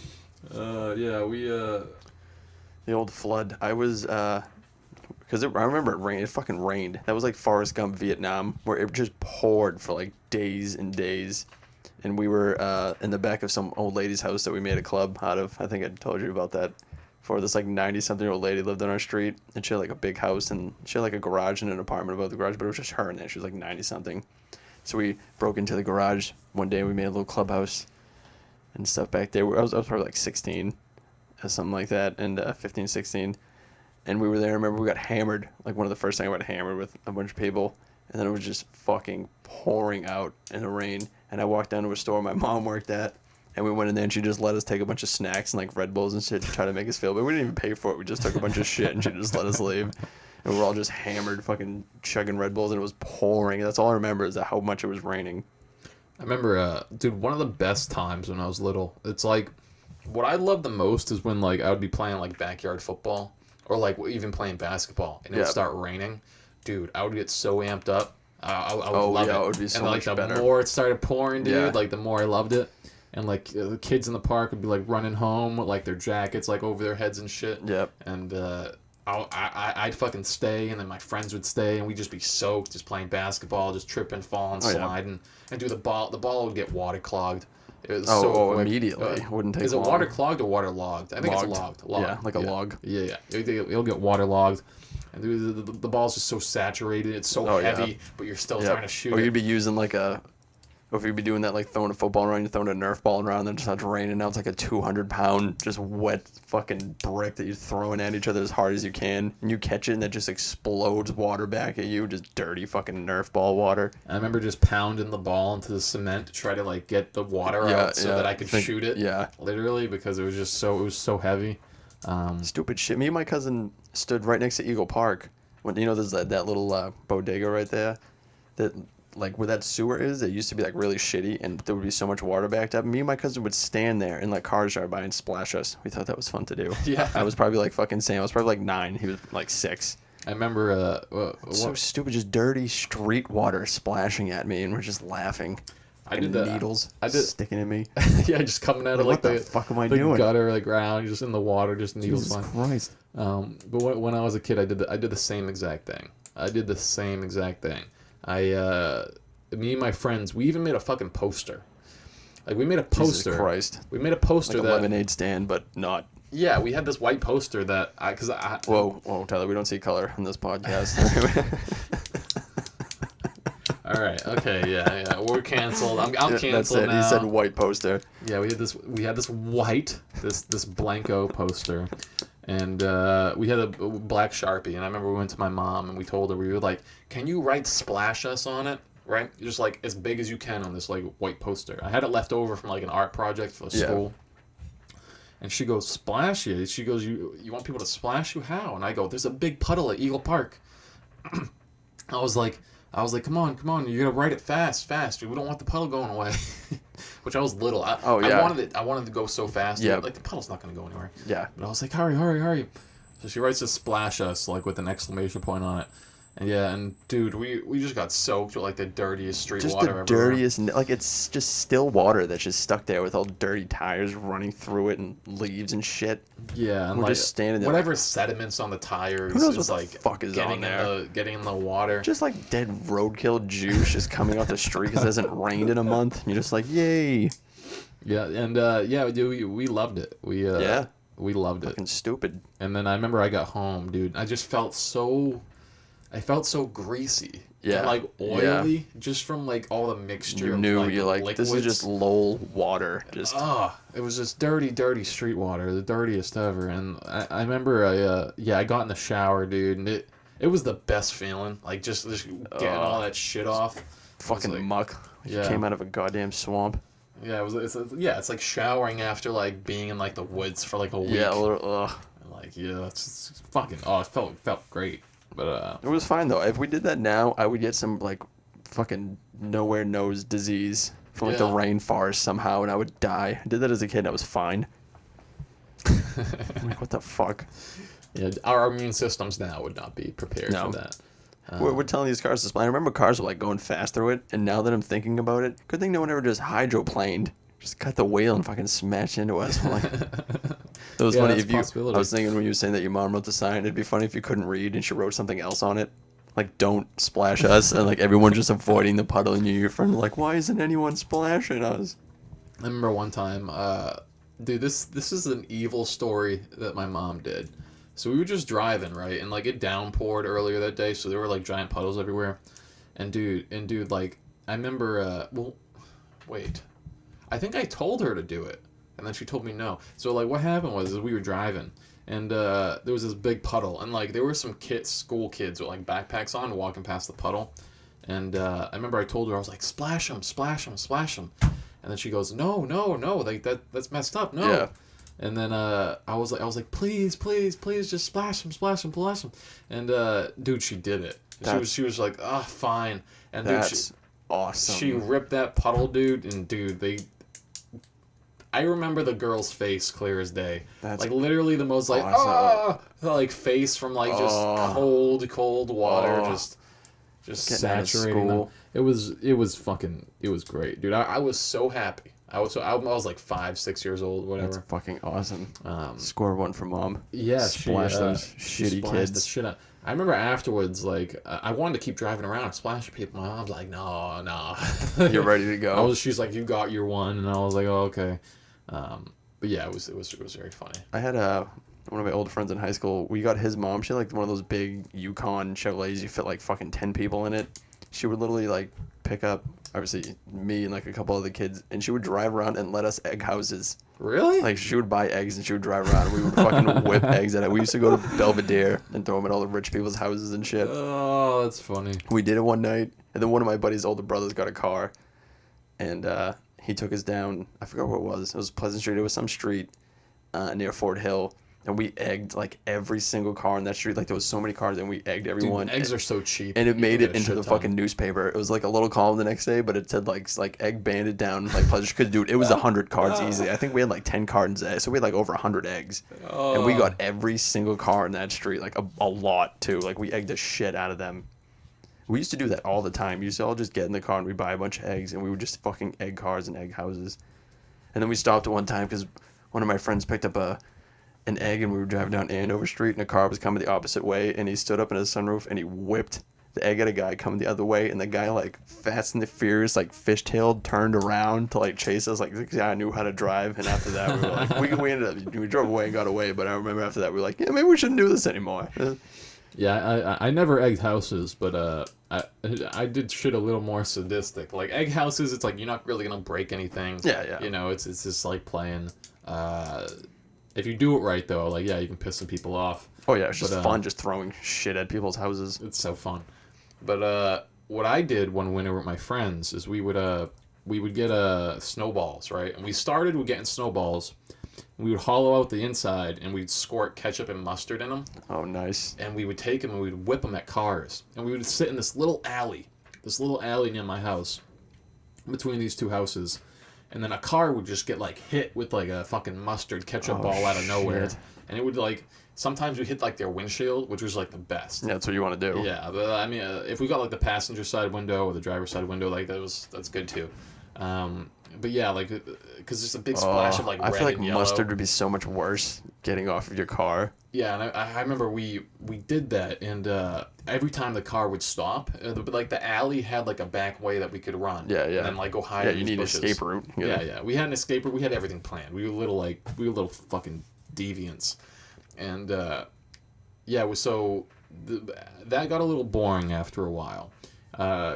The old flood. I was, because I remember it rained. It fucking rained. That was like Forrest Gump Vietnam, where it just poured for like days and days. and we were in the back of some old lady's house that we made a club out of. I think I told you about that. For this like 90-something-year-old lady lived on our street, and she had like a big house, and she had like a garage and an apartment above the garage, but it was just her in there. She was like 90-something. So we broke into the garage one day. We made a little clubhouse and stuff back there. I was probably like 16 or something like that, and 15, 16. And we were there. I remember we got hammered. Like one of the first things I got hammered with a bunch of people. And then it was just fucking pouring out in the rain. And I walked down to a store my mom worked at. And we went in there and she just let us take a bunch of snacks and like Red Bulls and shit to try to make us feel. But we didn't even pay for it. We just took a bunch of shit and she just let us leave. And we're all just hammered, fucking chugging Red Bulls, and it was pouring. That's all I remember is how much it was raining. I remember, dude, one of the best times when I was little. It's like, what I love the most is when like I would be playing like backyard football or like even playing basketball, and it would start raining. Dude, I would get so amped up. I would love it. It would be so much better. And like the more it started pouring, dude, like the more I loved it. And like the kids in the park would be like running home with like their jackets like over their heads and shit. Yep. And I'd fucking stay, and then my friends would stay, and we'd just be soaked, just playing basketball, just tripping, falling, sliding, and dude, the ball would get waterclogged. It was so quick. Immediately. Wouldn't take long. Is it waterclogged or waterlogged? I think it's logged. Yeah, like a log. Yeah. It'll get waterlogged. And dude, the ball's just so saturated. It's so heavy, but you're still trying to shoot. Or you'd be using like or if you'd be doing that, like throwing a football around, you're throwing a Nerf ball around, then it just starts raining. Now it's like a 200-pound, just wet fucking brick that you're throwing at each other as hard as you can. And you catch it, and that just explodes water back at you. Just dirty fucking Nerf ball water. I remember just pounding the ball into the cement to try to like get the water out so that I could shoot it. Yeah. Literally, because it was so heavy. Stupid shit. Me and my cousin stood right next to Eagle Park. When there's that little bodega right there, that. Like where that sewer is, it used to be like really shitty, and there would be so much water backed up. Me and my cousin would stand there and like cars drive by and splash us. We thought that was fun to do. Yeah. I was probably like fucking Sam. I was probably like 9. He was like 6. I remember. So stupid, just dirty street water splashing at me, and we're just laughing. I did that. Needles sticking in me. Yeah, just coming out of like what the fuck am I doing? Gutter, like ground, just in the water, just needles Jesus flying. Christ. But when I was a kid, I did the same exact thing. Me and my friends, we even made a fucking poster. Like we made a poster. Jesus Christ. We made a poster like a lemonade stand, but not. Yeah, we had this white poster that Whoa, Tyler, we don't see color on this podcast. All right. Okay. Yeah. We're canceled. I'm canceled that's it. now. He said white poster. Yeah, we had this white, this blanco poster, and we had a black Sharpie. And I remember we went to my mom and we told her, we were like, "Can you write Splash Us on it?" Right? Just like as big as you can on this like white poster. I had it left over from like an art project for school. And she goes, "Splash you?" She goes, "You want people to splash you? How?" And I go, "There's a big puddle at Eagle Park." I was like, come on, you're gonna write it fast. We don't want the puddle going away. Which I was little. I wanted to go so fast. Yeah. Like the puddle's not gonna go anywhere. Yeah. But I was like, hurry. So she writes a "Splash Us" like with an exclamation point on it. And dude, we just got soaked with like the dirtiest street water ever. Just the dirtiest, like it's just still water that's just stuck there with all dirty tires running through it and leaves and shit. Yeah, and we're like just standing there. Whatever sediments on the tires. Who knows is what like the fuck is on there? Getting in the water. Just like dead roadkill juice just coming off the street because it hasn't rained in a month. And you're just like, yay. Yeah, and we loved it. We loved it. Fucking stupid. And then I remember I got home, dude. I just felt so greasy. Yeah. And like oily, just from like all the mixture. You're like, this is just lol water. Just it was just dirty street water, the dirtiest ever. And I remember I got in the shower, dude, and it was the best feeling. Like just getting all that shit off. Fucking like, muck. You came out of a goddamn swamp. Yeah, it's like showering after like being in like the woods for like a week. Yeah, a little. Like it's fucking. It felt great. But it was fine though. If we did that now, I would get some like fucking nowhere knows disease from like the rainforest somehow, and I would die. I did that as a kid, and I was fine. I'm like, what the fuck? Yeah, our immune systems now would not be prepared for that. We're telling these cars to splat. I remember cars were like going fast through it, and now that I'm thinking about it, good thing no one ever just hydroplaned. Just cut the wheel and fucking smash into us. Like, it was funny if you. I was thinking when you were saying that your mom wrote the sign, it'd be funny if you couldn't read and she wrote something else on it. like, don't splash us, and like everyone just avoiding the puddle, and your friend like, why isn't anyone splashing us? I remember one time, dude, this is an evil story that my mom did. So we were just driving, right, and like it downpoured earlier that day, so there were like giant puddles everywhere. And dude, like I remember, well, wait, I think I told her to do it, and then she told me no. So like what happened was is we were driving, and there was this big puddle, and like there were some school kids with like backpacks on walking past the puddle, and I remember I told her I was like splash them, splash them, splash them. And then she goes, no, no, no, like that's messed up, no. Yeah. And then I was like, please, please, please, just splash him, splash him, splash him. And dude, she did it. She was like, oh, fine. And dude, That's awesome. she ripped that puddle, dude. And dude, I remember the girl's face clear as day. That's like literally the most like like face from like just cold water, just saturating them. It was great, dude. I was so happy. I was like 5, 6 years old, whatever. That's fucking awesome. Score one for mom. Yeah, splash those shitty kids. The shit out. I remember afterwards, like I wanted to keep driving around and splashing people. My mom's like, no. You're ready to go. She's like, you got your one, and I was like, oh, okay. But yeah, it was very funny. I had one of my old friends in high school. We got his mom. She had like one of those big Yukon Chevrolets. You fit like fucking 10 people in it. She would literally like pick up, obviously, me and like a couple other kids, and she would drive around and let us egg houses. Really? Like she would buy eggs and she would drive around and we would fucking whip eggs at it. We used to go to Belvedere and throw them at all the rich people's houses and shit. Oh, that's funny. We did it one night, and then one of my buddy's older brothers got a car, and he took us down. I forgot where it was. It was Pleasant Street. It was some street near Fort Hill. And we egged like every single car on that street. Like there was so many cars, and we egged everyone. Dude, eggs are so cheap. And it made it into the fucking newspaper. It was like a little column the next day, but it said like egg banded down like Pleasure. Because dude, it was 100 cards easily. I think we had like 10 cartons, so we had like over 100 eggs. Oh. And we got every single car in that street, like a lot too. Like we egged the shit out of them. We used to do that all the time. We used to all just get in the car and we'd buy a bunch of eggs, and we would just fucking egg cars and egg houses. And then we stopped at one time because one of my friends picked up an egg, and we were driving down Andover Street, and a car was coming the opposite way, and he stood up in his sunroof and he whipped the egg at a guy coming the other way, and the guy like Fast and the Furious like fishtailed turned around to like chase us. Like the guy knew how to drive, and after that we were like we ended up we drove away and got away. But I remember after that we were like, yeah, maybe we shouldn't do this anymore. Yeah, I never egged houses, but I did shit a little more sadistic. Like egg houses, it's like you're not really gonna break anything. Yeah. You know, it's just like playing. If you do it right, though, like, yeah, you can piss some people off. Oh, yeah, it's just fun just throwing shit at people's houses. It's so fun. But what I did one winter with my friends is we would get snowballs, right? And we started with getting snowballs. We would hollow out the inside, and we'd squirt ketchup and mustard in them. Oh, nice. And we would take them, and we'd whip them at cars. And we would sit in this little alley near my house, between these two houses. And then a car would just get like hit with like a fucking mustard ketchup ball out of nowhere, and it would like sometimes we hit like their windshield, which was like the best. Yeah, that's what you want to do. Yeah, but I mean, if we got like the passenger side window or the driver's side window, like that's good too. But yeah, like because there's a big splash of like red and yellow. I feel like mustard would be so much worse getting off of your car. Yeah, and I remember we did that, and every time the car would stop, like the alley had like a back way that we could run. Yeah. And then like go hide. Yeah, in you need bushes. an escape route. Yeah. We had an escape route. We had everything planned. We were little fucking deviants, and that got a little boring after a while.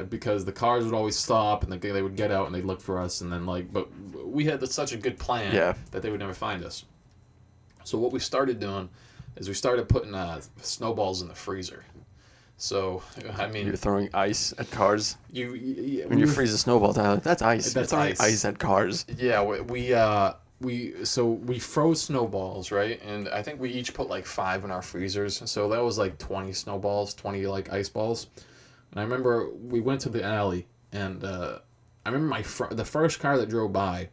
Because the cars would always stop and they would get out and they'd look for us, and then but we had such a good plan that they would never find us. So what we started doing is we started putting snowballs in the freezer. So I mean, you're throwing ice at cars. When you freeze a snowball, Tyler, that's ice. That's ice at cars. Yeah, we froze snowballs, right? And I think we each put like 5 in our freezers. So that was like 20 snowballs, 20 like ice balls. And I remember we went to the alley, and I remember the first car that drove by,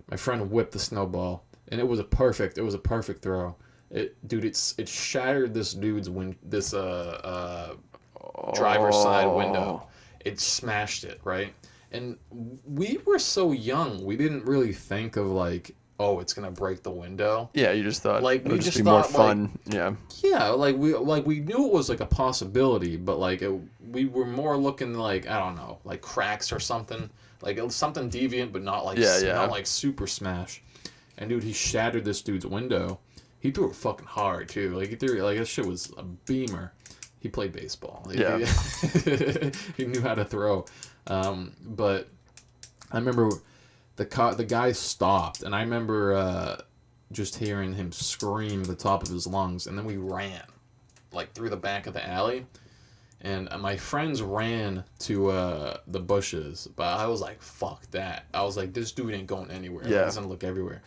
my friend whipped the snowball, and it was a perfect throw. It shattered this dude's driver's side window. It smashed it, right? And we were so young, we didn't really think of like, oh, it's gonna break the window. Yeah, you just thought Like it we would just be more thought fun. Yeah. yeah, like we knew it was like a possibility, but like we were more looking like I don't know, like cracks or something, like it was something deviant, but not like Yeah. not like super smash. And dude, he shattered this dude's window. He threw it fucking hard too. Like he threw like that shit was a beamer. He played baseball. Yeah. He knew how to throw. But I remember the guy stopped, and I remember just hearing him scream at the top of his lungs, and then we ran like through the back of the alley, and my friends ran to the bushes, but I was like, fuck that. I was like, this dude ain't going anywhere. Yeah. He's gonna look everywhere.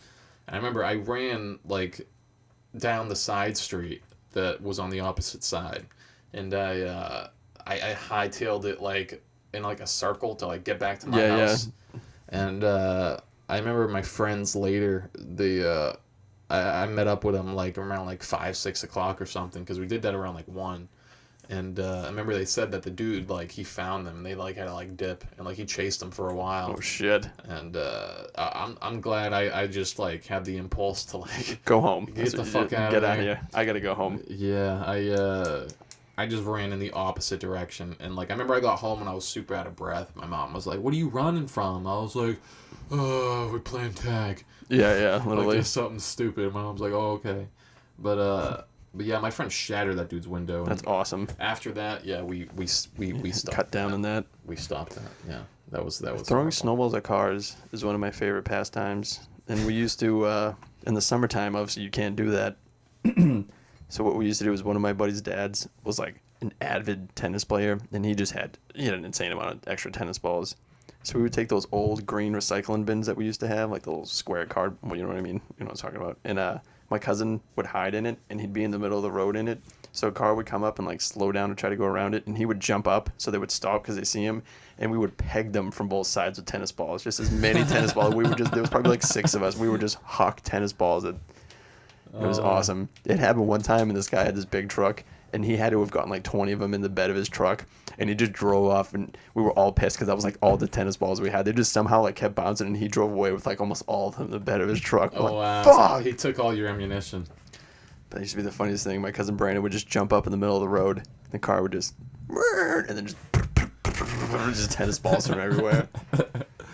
And I remember I ran like down the side street that was on the opposite side, and I hightailed it like in like a circle to like get back to my house. And I remember my friends later, I met up with them like around like 5-6 o'clock or something, because we did that around like 1. And I remember they said that the dude, like, he found them and they like had to like dip, and like he chased them for a while. Oh shit. And I'm glad I just like had the impulse to like Go home. get the fuck out Get of out there. of here. I gotta go home. Yeah, I just ran in the opposite direction, and like I remember I got home and I was super out of breath. My mom was like, "What are you running from?" I was like, "Oh, we're playing tag." Yeah, Like literally. just something stupid. My mom's like, "Oh, okay," but yeah, my friend shattered that dude's window. That's awesome. After that, yeah, we stopped. Cut down on that. We stopped that. Yeah, that was Throwing horrible. snowballs at cars is one of my favorite pastimes, and we used to in the summertime. Obviously, you can't do that. So what we used to do is one of my buddy's dads was like an avid tennis player, and he had an insane amount of extra tennis balls. So we would take those old green recycling bins that we used to have, like the little square card. Well, you know what I mean. You know what I'm talking about. And my cousin would hide in it, and he'd be in the middle of the road in it. So a car would come up and like slow down and try to go around it, and he would jump up so they would stop because they see him, and we would peg them from both sides with tennis balls, just as many tennis balls. There was probably like 6 of us. We would just huck tennis balls at. It was awesome. It happened one time, and this guy had this big truck, and he had to have gotten like 20 of them in the bed of his truck, and he just drove off, and we were all pissed because that was like all the tennis balls we had. They just somehow like kept bouncing, and he drove away with like almost all of them in the bed of his truck. Oh wow! Fuck! He took all your ammunition. That used to be the funniest thing. My cousin Brandon would just jump up in the middle of the road, the car would just, and then just tennis balls from everywhere.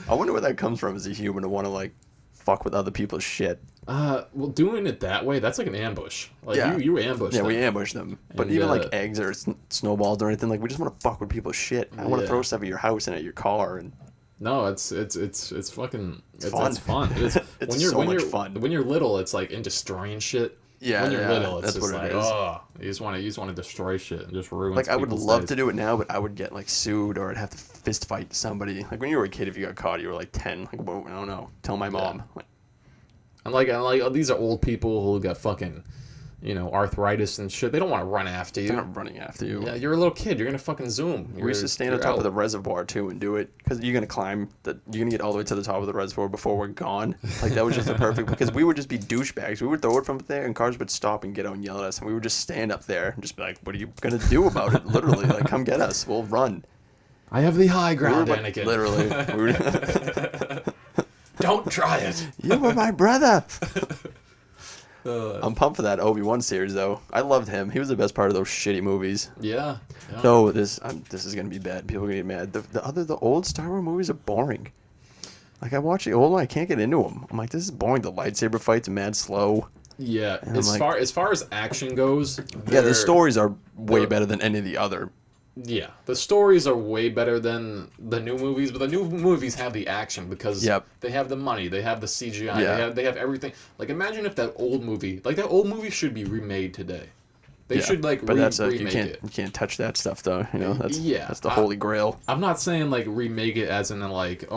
I wonder where that comes from as a human to want to like fuck with other people's shit. Well, doing it that way, that's like an ambush. Like Yeah. you ambushed. Yeah, them. we ambush them. But And, even like eggs or snowballs or anything, like we just want to fuck with people's shit. I want to Yeah. throw stuff at your house and at your car, and No, it's fucking fun. It's fun. It's, It's so much fun. When you're little, it's like in destroying shit. Yeah, when you're yeah, little, it's that's just what it like is. oh, you just want to destroy shit and just ruin. like I would people's love days. to do it now, but I would get like sued or I'd have to fist fight somebody. Like when you were a kid, if you got caught, you were like 10. Like, whoa, I don't know. Tell my mom. Like, And like oh, these are old people who got fucking, arthritis and shit. They don't want to run after you. they're not running after you. Yeah, you're a little kid. You're gonna fucking zoom. We used to stand on top of the reservoir too and do it because you're gonna climb you're gonna get all the way to the top of the reservoir before we're gone. Like that was just the perfect because we would just be douchebags. We would throw it from there and cars would stop and get out and yell at us, and we would just stand up there and just be like, "What are you gonna do about it?" Literally, like, come get us. We'll run. I have the high ground, We were, Anakin. literally. We were, Don't try it. you were my brother. Uh, I'm pumped for that Obi-Wan series though. I loved him. He was the best part of those shitty movies. yeah. Though this is gonna be bad. People are gonna get mad. The old Star Wars movies are boring. Like I watch the old one, I can't get into them. I'm like, this is boring. The lightsaber fights are mad slow. Yeah. And I'm As far as action goes, Yeah, the they're- stories are way they're- better than any of the other. Yeah, the stories are way better than the new movies, but the new movies have the action because Yep. they have the money, they have the CGI, Yeah. they have everything. Like imagine if that old movie should be remade today. They should like but that's remake it. you can't touch that stuff though. You know, that's Yeah, that's the holy grail. I'm not saying like remake it as in like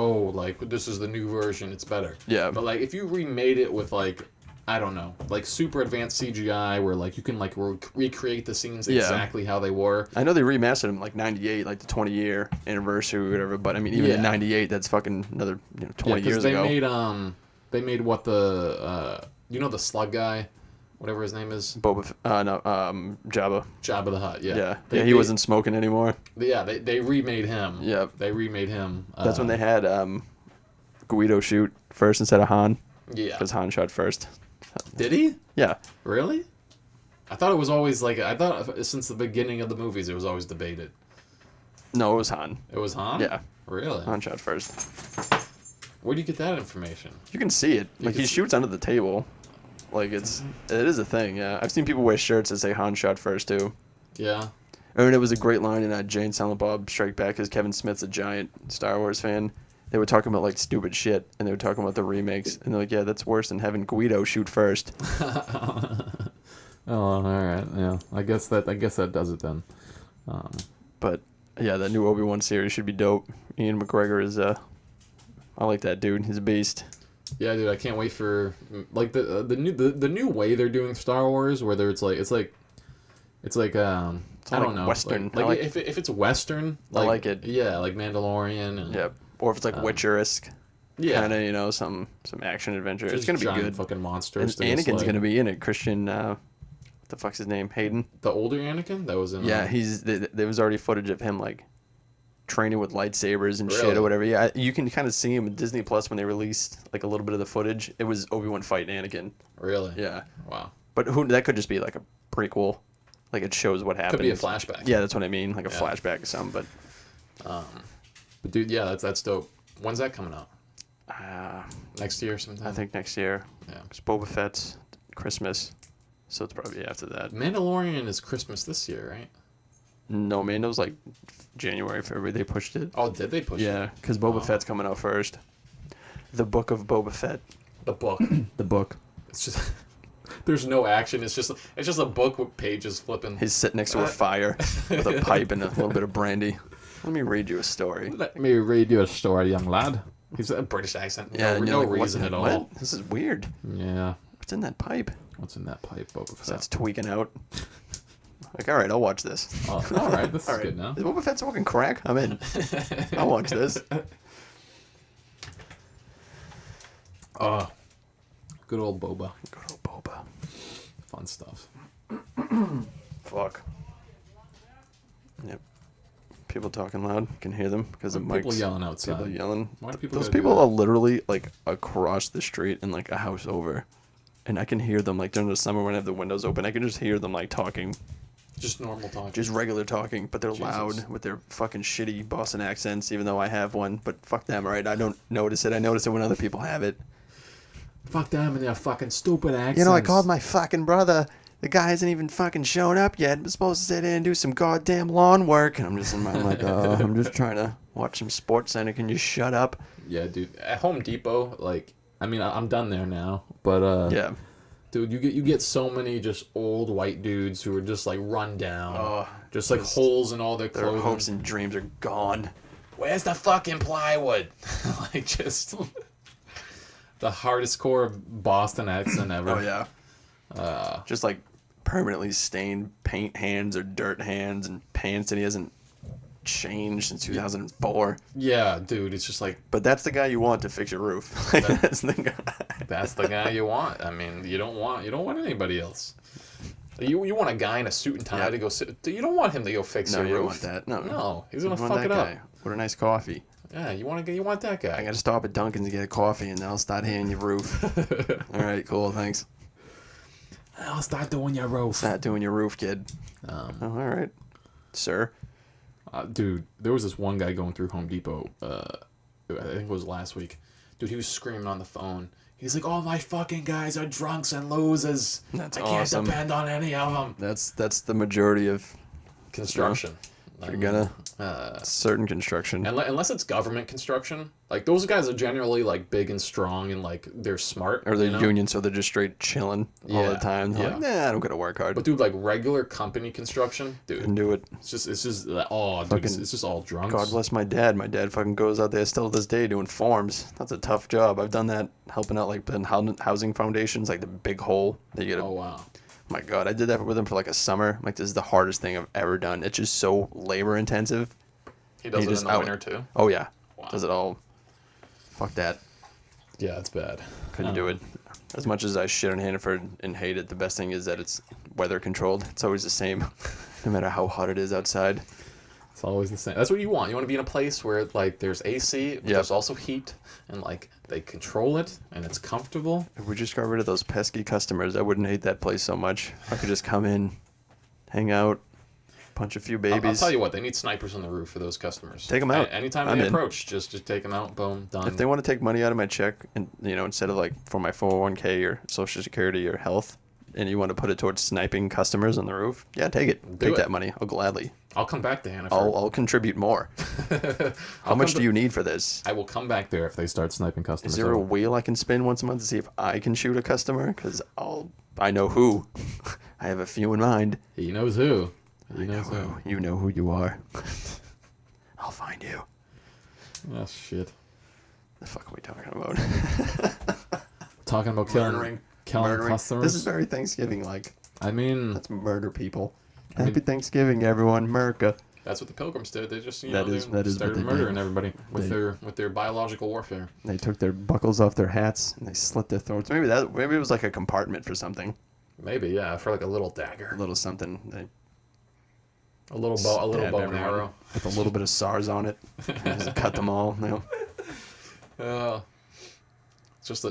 this is the new version, it's better. Yeah. But like if you remade it with like I don't know, like super advanced CGI where like you can like recreate the scenes Yeah. exactly how they were. I know they remastered them like '98, like the 20-year anniversary or whatever. But I mean, even in Yeah. '98, that's fucking another 20 'cause years ago. They made what the the slug guy, whatever his name is, Jabba. Jabba the Hutt. Yeah. Yeah, They he wasn't smoking anymore. Yeah, they remade him. Yep. They remade him. That's when they had Guido shoot first instead of Han. Yeah. Because Han shot first. Did he? Yeah. Really? I thought it was always like since the beginning of the movies it was always debated. No, it was Han. It was Han? Yeah. Really? Han shot first. Where do you get that information? You can see it. Like, he shoots under the table. Like, it is a thing, yeah. I've seen people wear shirts that say Han shot first, too. Yeah. I mean, it was a great line in Jay and Silent Bob Strike Back, because Kevin Smith's a giant Star Wars fan. They were talking about, like, stupid shit, and they were talking about the remakes. And they're like, yeah, that's worse than having Guido shoot first. Oh, all right. Yeah. I guess that does it then. But, yeah, that new Obi-Wan series should be dope. Ian McGregor is, I like that dude. He's a beast. Yeah, dude, I can't wait for like the new way they're doing Star Wars, where it's like I don't know, Western. Like if it's Western, I like it. Yeah, like Mandalorian. And, yeah, or if it's like Witcher-esque. Yeah, kind of, you know, some action adventure. Just it's gonna be giant good. Fucking monsters. And Anakin's gonna be in it. Christian, what the fuck's his name? Hayden. The older Anakin that was in. Yeah, there was already footage of him like training with lightsabers and shit Really? or whatever. Yeah, you can kind of see him in Disney Plus when they released like a little bit of the footage. It was Obi-Wan fighting Anakin. Really? Yeah. Wow. But that could just be like a prequel. Like it shows what happened. Could be a flashback. Yeah, that's what I mean. Like a flashback or something. But dude, yeah, that's dope. When's that coming out? But Next year sometime. I think next year. Yeah. It's Boba Fett's Christmas, so it's probably after that. Mandalorian is Christmas this year, right? No, man, it was like January, February. They pushed it. Oh, did they push it? Yeah, because Boba Fett's coming out first. The Book of Boba Fett. The book. The book. It's just there's no action. It's just a book with pages flipping. He's sitting next to a fire with a pipe and a little bit of brandy. Let me read you a story. Let me read you a story, young lad. He's a British accent. Yeah, no like, reason at all. What? This is weird. Yeah. What's in that pipe? What's in that pipe, Boba Fett? That's tweaking out. Like, all right, I'll watch this. Oh, all right, this All is right. good now. Is Boba Fett smoking crack? I'm in. I'll watch this. Oh, good old Boba. Good old Boba. Fun stuff. Fuck. Yep. People talking loud. Can hear them because of mics. People yelling outside. People yelling. Why do people Those gotta do people that? are literally like across the street and like a house over, and I can hear them like during the summer when I have the windows open. I can just hear them like talking, Just normal talk. just regular talking, but they're Jesus. loud with their fucking shitty Boston accents. Even though I have one, but fuck them, right? I don't notice it. I notice it when other people have it. Fuck them and their fucking stupid accents. You know, I called my fucking brother. The guy hasn't even fucking shown up yet. I'm supposed to sit in and do some goddamn lawn work. And I'm just in my like, I'm just trying to watch some Sports Center. Can you shut up? Yeah, dude. At Home Depot, like, I mean, I'm done there now, but Yeah. dude, you get so many just old white dudes who are just like run down, Oh, just like holes in all their Their clothing. hopes and dreams are gone. Where's the fucking plywood? Like just the hardest core Boston accent ever. Oh yeah. Just like permanently stained paint hands or dirt hands and pants that he hasn't changed since 2004. Yeah, dude, it's just like But that's the guy you want to fix your roof. Like, that's the guy. that's the guy you want. I mean, you don't want anybody else. You want a guy in a suit and tie Yeah. to go sit. You don't want him to go fix No, your you roof. don't want that. No, he's gonna You want fuck that it up. guy. What a nice coffee. Yeah, you want that guy. I gotta stop at Dunkin's to get a coffee, and then I'll start hitting your roof. All right, cool, thanks. I'll start doing your roof. Start doing your roof, kid. Oh, all right, sir. Dude, there was this one guy going through Home Depot. I think it was last week. Dude, he was screaming on the phone. He's like, "All my fucking guys are drunks and losers. That's I can't awesome. depend on any of them." That's the majority of Construction. If you're gonna certain construction. Unless it's government construction, like those guys are generally like big and strong and like they're smart. Or they're you know? union, so they're just straight chilling all the Yeah, time. They're like, yeah. nah, I don't gotta work hard. But dude, like regular company construction, Can dude, do it. it's just oh, dude, Fucking- it's just all drunks. God bless my dad. My dad fucking goes out there still to this day doing forms. That's a tough job. I've done that, helping out like in housing foundations, like the big hole that you get. Oh wow. My God, I did that with him for like a summer. Like, this is the hardest thing I've ever done. It's just so labor intensive. He does He it just in the out- winter too. Oh yeah, Wow. does it all. Fuck that. Yeah, it's bad. Couldn't do it. As much as I shit on Hannaford and hate it, the best thing is that it's weather controlled. It's always the same, no matter how hot it is outside. It's always the same. That's what you want. You want to be in a place where like there's AC, but there's also heat, and like they control it, and it's comfortable. If we just got rid of those pesky customers, I wouldn't hate that place so much. I could just come in, hang out, punch a few babies. I'll tell you what, they need snipers on the roof for those customers. Take them out. Anytime they approach, just take them out. Boom, done. If they want to take money out of my check, and instead of like for my 401k or Social Security or health, and you want to put it towards sniping customers on the roof, yeah, take it. Take that money. I'll gladly. I'll come back to Hannaford. I'll contribute more. How much do you need for this? I will come back there if they start sniping customers. Is there a wheel I can spin once a month to see if I can shoot a customer? Because I know who. I have a few in mind. He knows who. He knows who. You know who you are. I'll find you. Oh, shit. The fuck are we talking about? Talking about killing customers? This is very Thanksgiving-like. I mean... Let's murder people. Happy Thanksgiving, everyone. America. That's what the Pilgrims did. They just, started murdering everybody with their biological warfare. They took their buckles off their hats and they slit their throats. Maybe it was like a compartment for something. Maybe, yeah, for like a little dagger. A little something. A little bow and arrow with a little bit of SARS on it. Just cut them all. It's just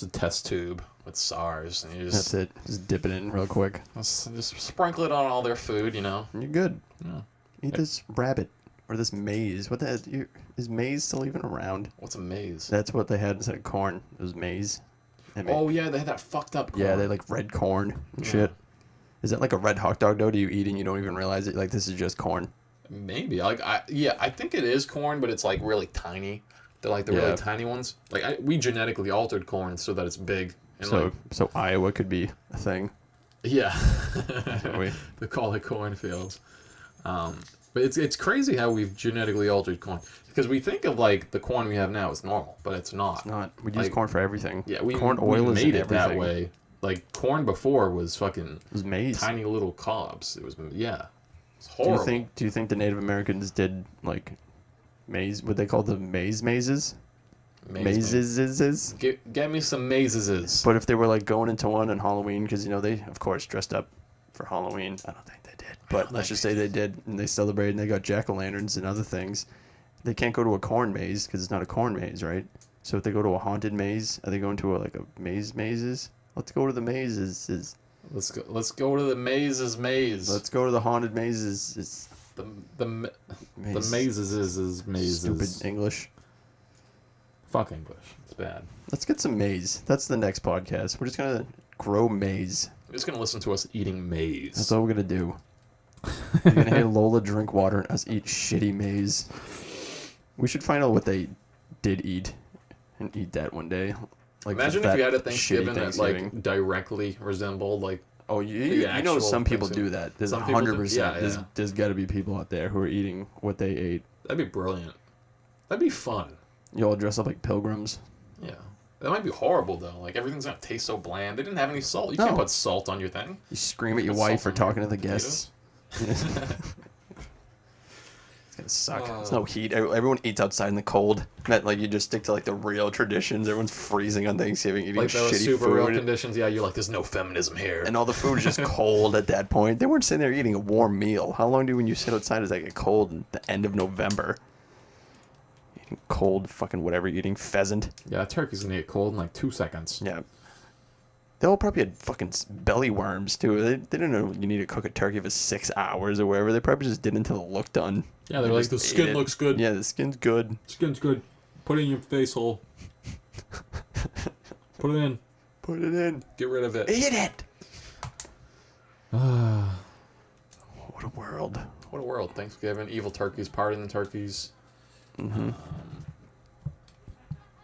a test tube with SARS, and that's it. Just dip it in real quick. Just sprinkle it on all their food, And you're good. Yeah. Eat this rabbit or this maize. What the heck? Is maize still even around? What's a maize? That's what they had instead of corn. It was maize. Oh yeah, they had that fucked up corn. Yeah, they like red corn and shit. Is that like a red hot dog dough? Do you eat and you don't even realize it? Like this is just corn. Maybe. I think it is corn, but it's like really tiny. They're like the really tiny ones. Like we genetically altered corn so that it's big. And so Iowa could be a thing. Yeah. They call it cornfields. But it's crazy how we've genetically altered corn, because we think of like the corn we have now as normal, but it's not. It's not. We use corn for everything. Yeah, corn oil made it everything. that way. Like corn before was fucking. It was maize. Tiny little cobs. It was It's horrible. Do you think the Native Americans did like maize? What they call the mazes? Mazes. Get me some mazes. But if they were like going into one on Halloween, because they of course dressed up for Halloween. I don't think they did, but let's just say they did, and they celebrated, and they got jack-o'-lanterns and other things. They can't go to a corn maze because it's not a corn maze, right? So if they go to a haunted maze, are they going to a mazes? Let's go to the mazes. Let's go to the mazes maze. Let's go to the haunted mazes. The mazes is mazes. Stupid English. Fuck English. It's bad. Let's get some maize. That's the next podcast. We're just gonna grow maize. You're just gonna listen to us eating maize. That's all we're gonna do. You're gonna hear Lola drink water and us eat shitty maize. We should find out what they did eat and eat that one day. Like, imagine if you had a Thanksgiving that like directly resembled like. Oh, you know some people do that. There's 100%. There's got to be people out there who are eating what they ate. That'd be brilliant. That'd be fun. You all dress up like pilgrims. Yeah. That might be horrible though. Like everything's gonna taste so bland. They didn't have any salt. You can't put salt on your thing. You scream at your wife for talking to the guests. It's gonna suck. There's no heat. Everyone eats outside in the cold. Like you just stick to like the real traditions. Everyone's freezing on Thanksgiving, eating like shitty super food. Real conditions. Yeah, you're like, there's no feminism here. And all the food is just cold at that point. They weren't sitting there eating a warm meal. How long do when you sit outside is like get cold at the end of November? Eating cold fucking whatever. Eating pheasant. Yeah, turkey's gonna get cold in like 2 seconds. Yeah. They all probably had fucking belly worms, too. They didn't know you need to cook a turkey for 6 hours or whatever. They probably just did it until it looked done. Yeah, they're like, the skin looks good. Yeah, the skin's good. Skin's good. Put it in your face hole. Put it in. Put it in. Get rid of it. Eat it! What a world. What a world. Thanksgiving, evil turkeys, partying turkeys. Mm-hmm.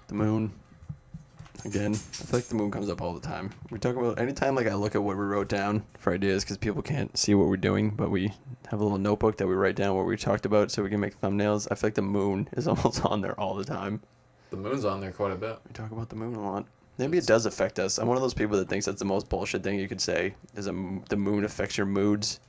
The moon. Again, I feel like the moon comes up all the time. We talk about anytime like I look at what we wrote down for ideas because people can't see what we're doing, but we have a little notebook that we write down what we talked about so we can make thumbnails. I feel like the moon is almost on there all the time. The moon's on there quite a bit. We talk about the moon a lot. Maybe it does affect us. I'm one of those people that thinks that's the most bullshit thing you could say is the moon affects your moods.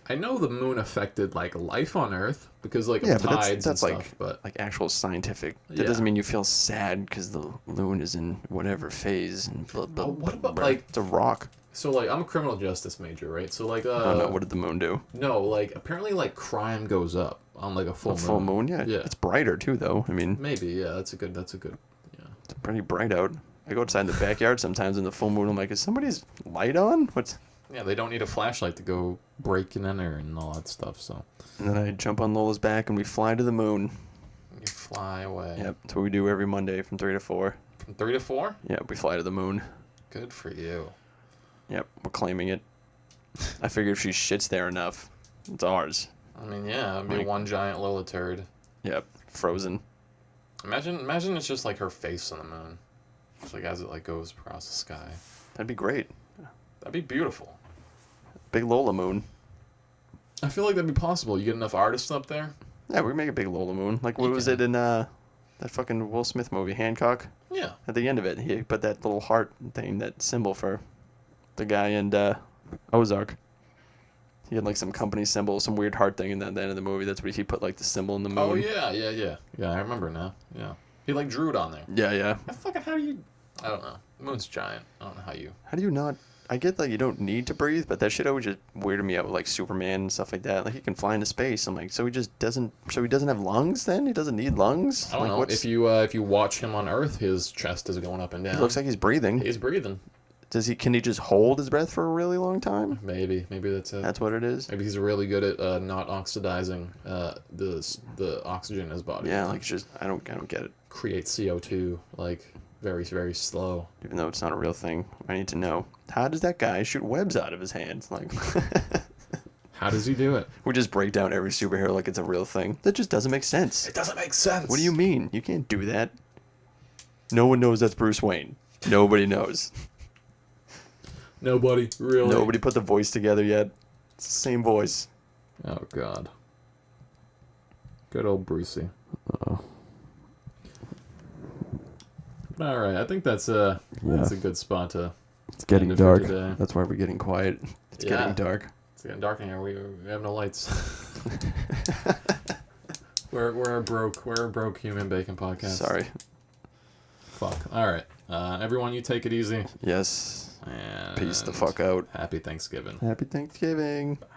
I know the moon affected like life on Earth because like of tides that's and like, stuff, but like actual scientific. That doesn't mean you feel sad because the moon is in whatever phase and blah, blah, what about blah. like it's a rock? So like I'm a criminal justice major, right? So like Oh no, what did the moon do? no, like apparently like crime goes up on like a full moon. Full moon, yeah. Yeah. It's brighter too, though. I mean, Maybe, yeah, that's a good yeah. it's pretty bright out. I go outside in the backyard sometimes in the full moon. I'm like, is somebody's light on? What's? Yeah, they don't need a flashlight to go break and enter and all that stuff, so And then I jump on Lola's back and we fly to the moon. you fly away. Yep, that's what we do every Monday from 3 to 4. From 3 to 4? Yep, we fly to the moon. Good for you. Yep, we're claiming it. I figure if she shits there enough, it's ours. I mean, yeah, it'd be Like- one giant Lola turd. Yep, frozen. Imagine it's just like her face on the moon. Just like as it like goes across the sky. That'd be great. That'd be beautiful. Big Lola moon. I feel like that'd be possible. You get enough artists up there? Yeah, we make a big Lola moon. Like, what You was can. it in that fucking Will Smith movie, Hancock? Yeah. At the end of it, he put that little heart thing, that symbol for the guy in Ozark. He had like some company symbol, some weird heart thing, and then at the end of the movie, that's what he put like the symbol in the moon. Oh yeah. Yeah, I remember now. Yeah. He like drew it on there. Yeah. How do you I don't know. The moon's giant. I don't know how you How do you not? I get that you don't need to breathe, but that shit always just weirded me out with like Superman and stuff like that. Like he can fly into space. I'm like, so he doesn't have lungs then? He doesn't need lungs? I don't Like, know. If you watch him on Earth, his chest is going up and down. He looks like he's breathing. He's breathing. Can he just hold his breath for a really long time? Maybe that's it. That's what it is. Maybe he's really good at not oxidizing the oxygen in his body. Yeah, like it's just I don't get it. Create CO2 like very very slow. Even though it's not a real thing, I need to know, how does that guy shoot webs out of his hands? Like, How does he do it? we just break down every superhero like it's a real thing. That just doesn't make sense. It doesn't make sense. What do you mean? You can't do that. No one knows that's Bruce Wayne. Nobody knows. Nobody really. Nobody put the voice together yet. It's the same voice. Oh God. Good old Brucey. Oh. All right, I think that's a good spot to. It's getting End it for dark. today. That's why we're getting quiet. It's Yeah. getting dark. It's getting dark in here. We have no lights. we're a broke human bacon podcast. Sorry. Fuck. All right. Everyone, you take it easy. Yes. And Peace the fuck out. Happy Thanksgiving. Happy Thanksgiving. Bye.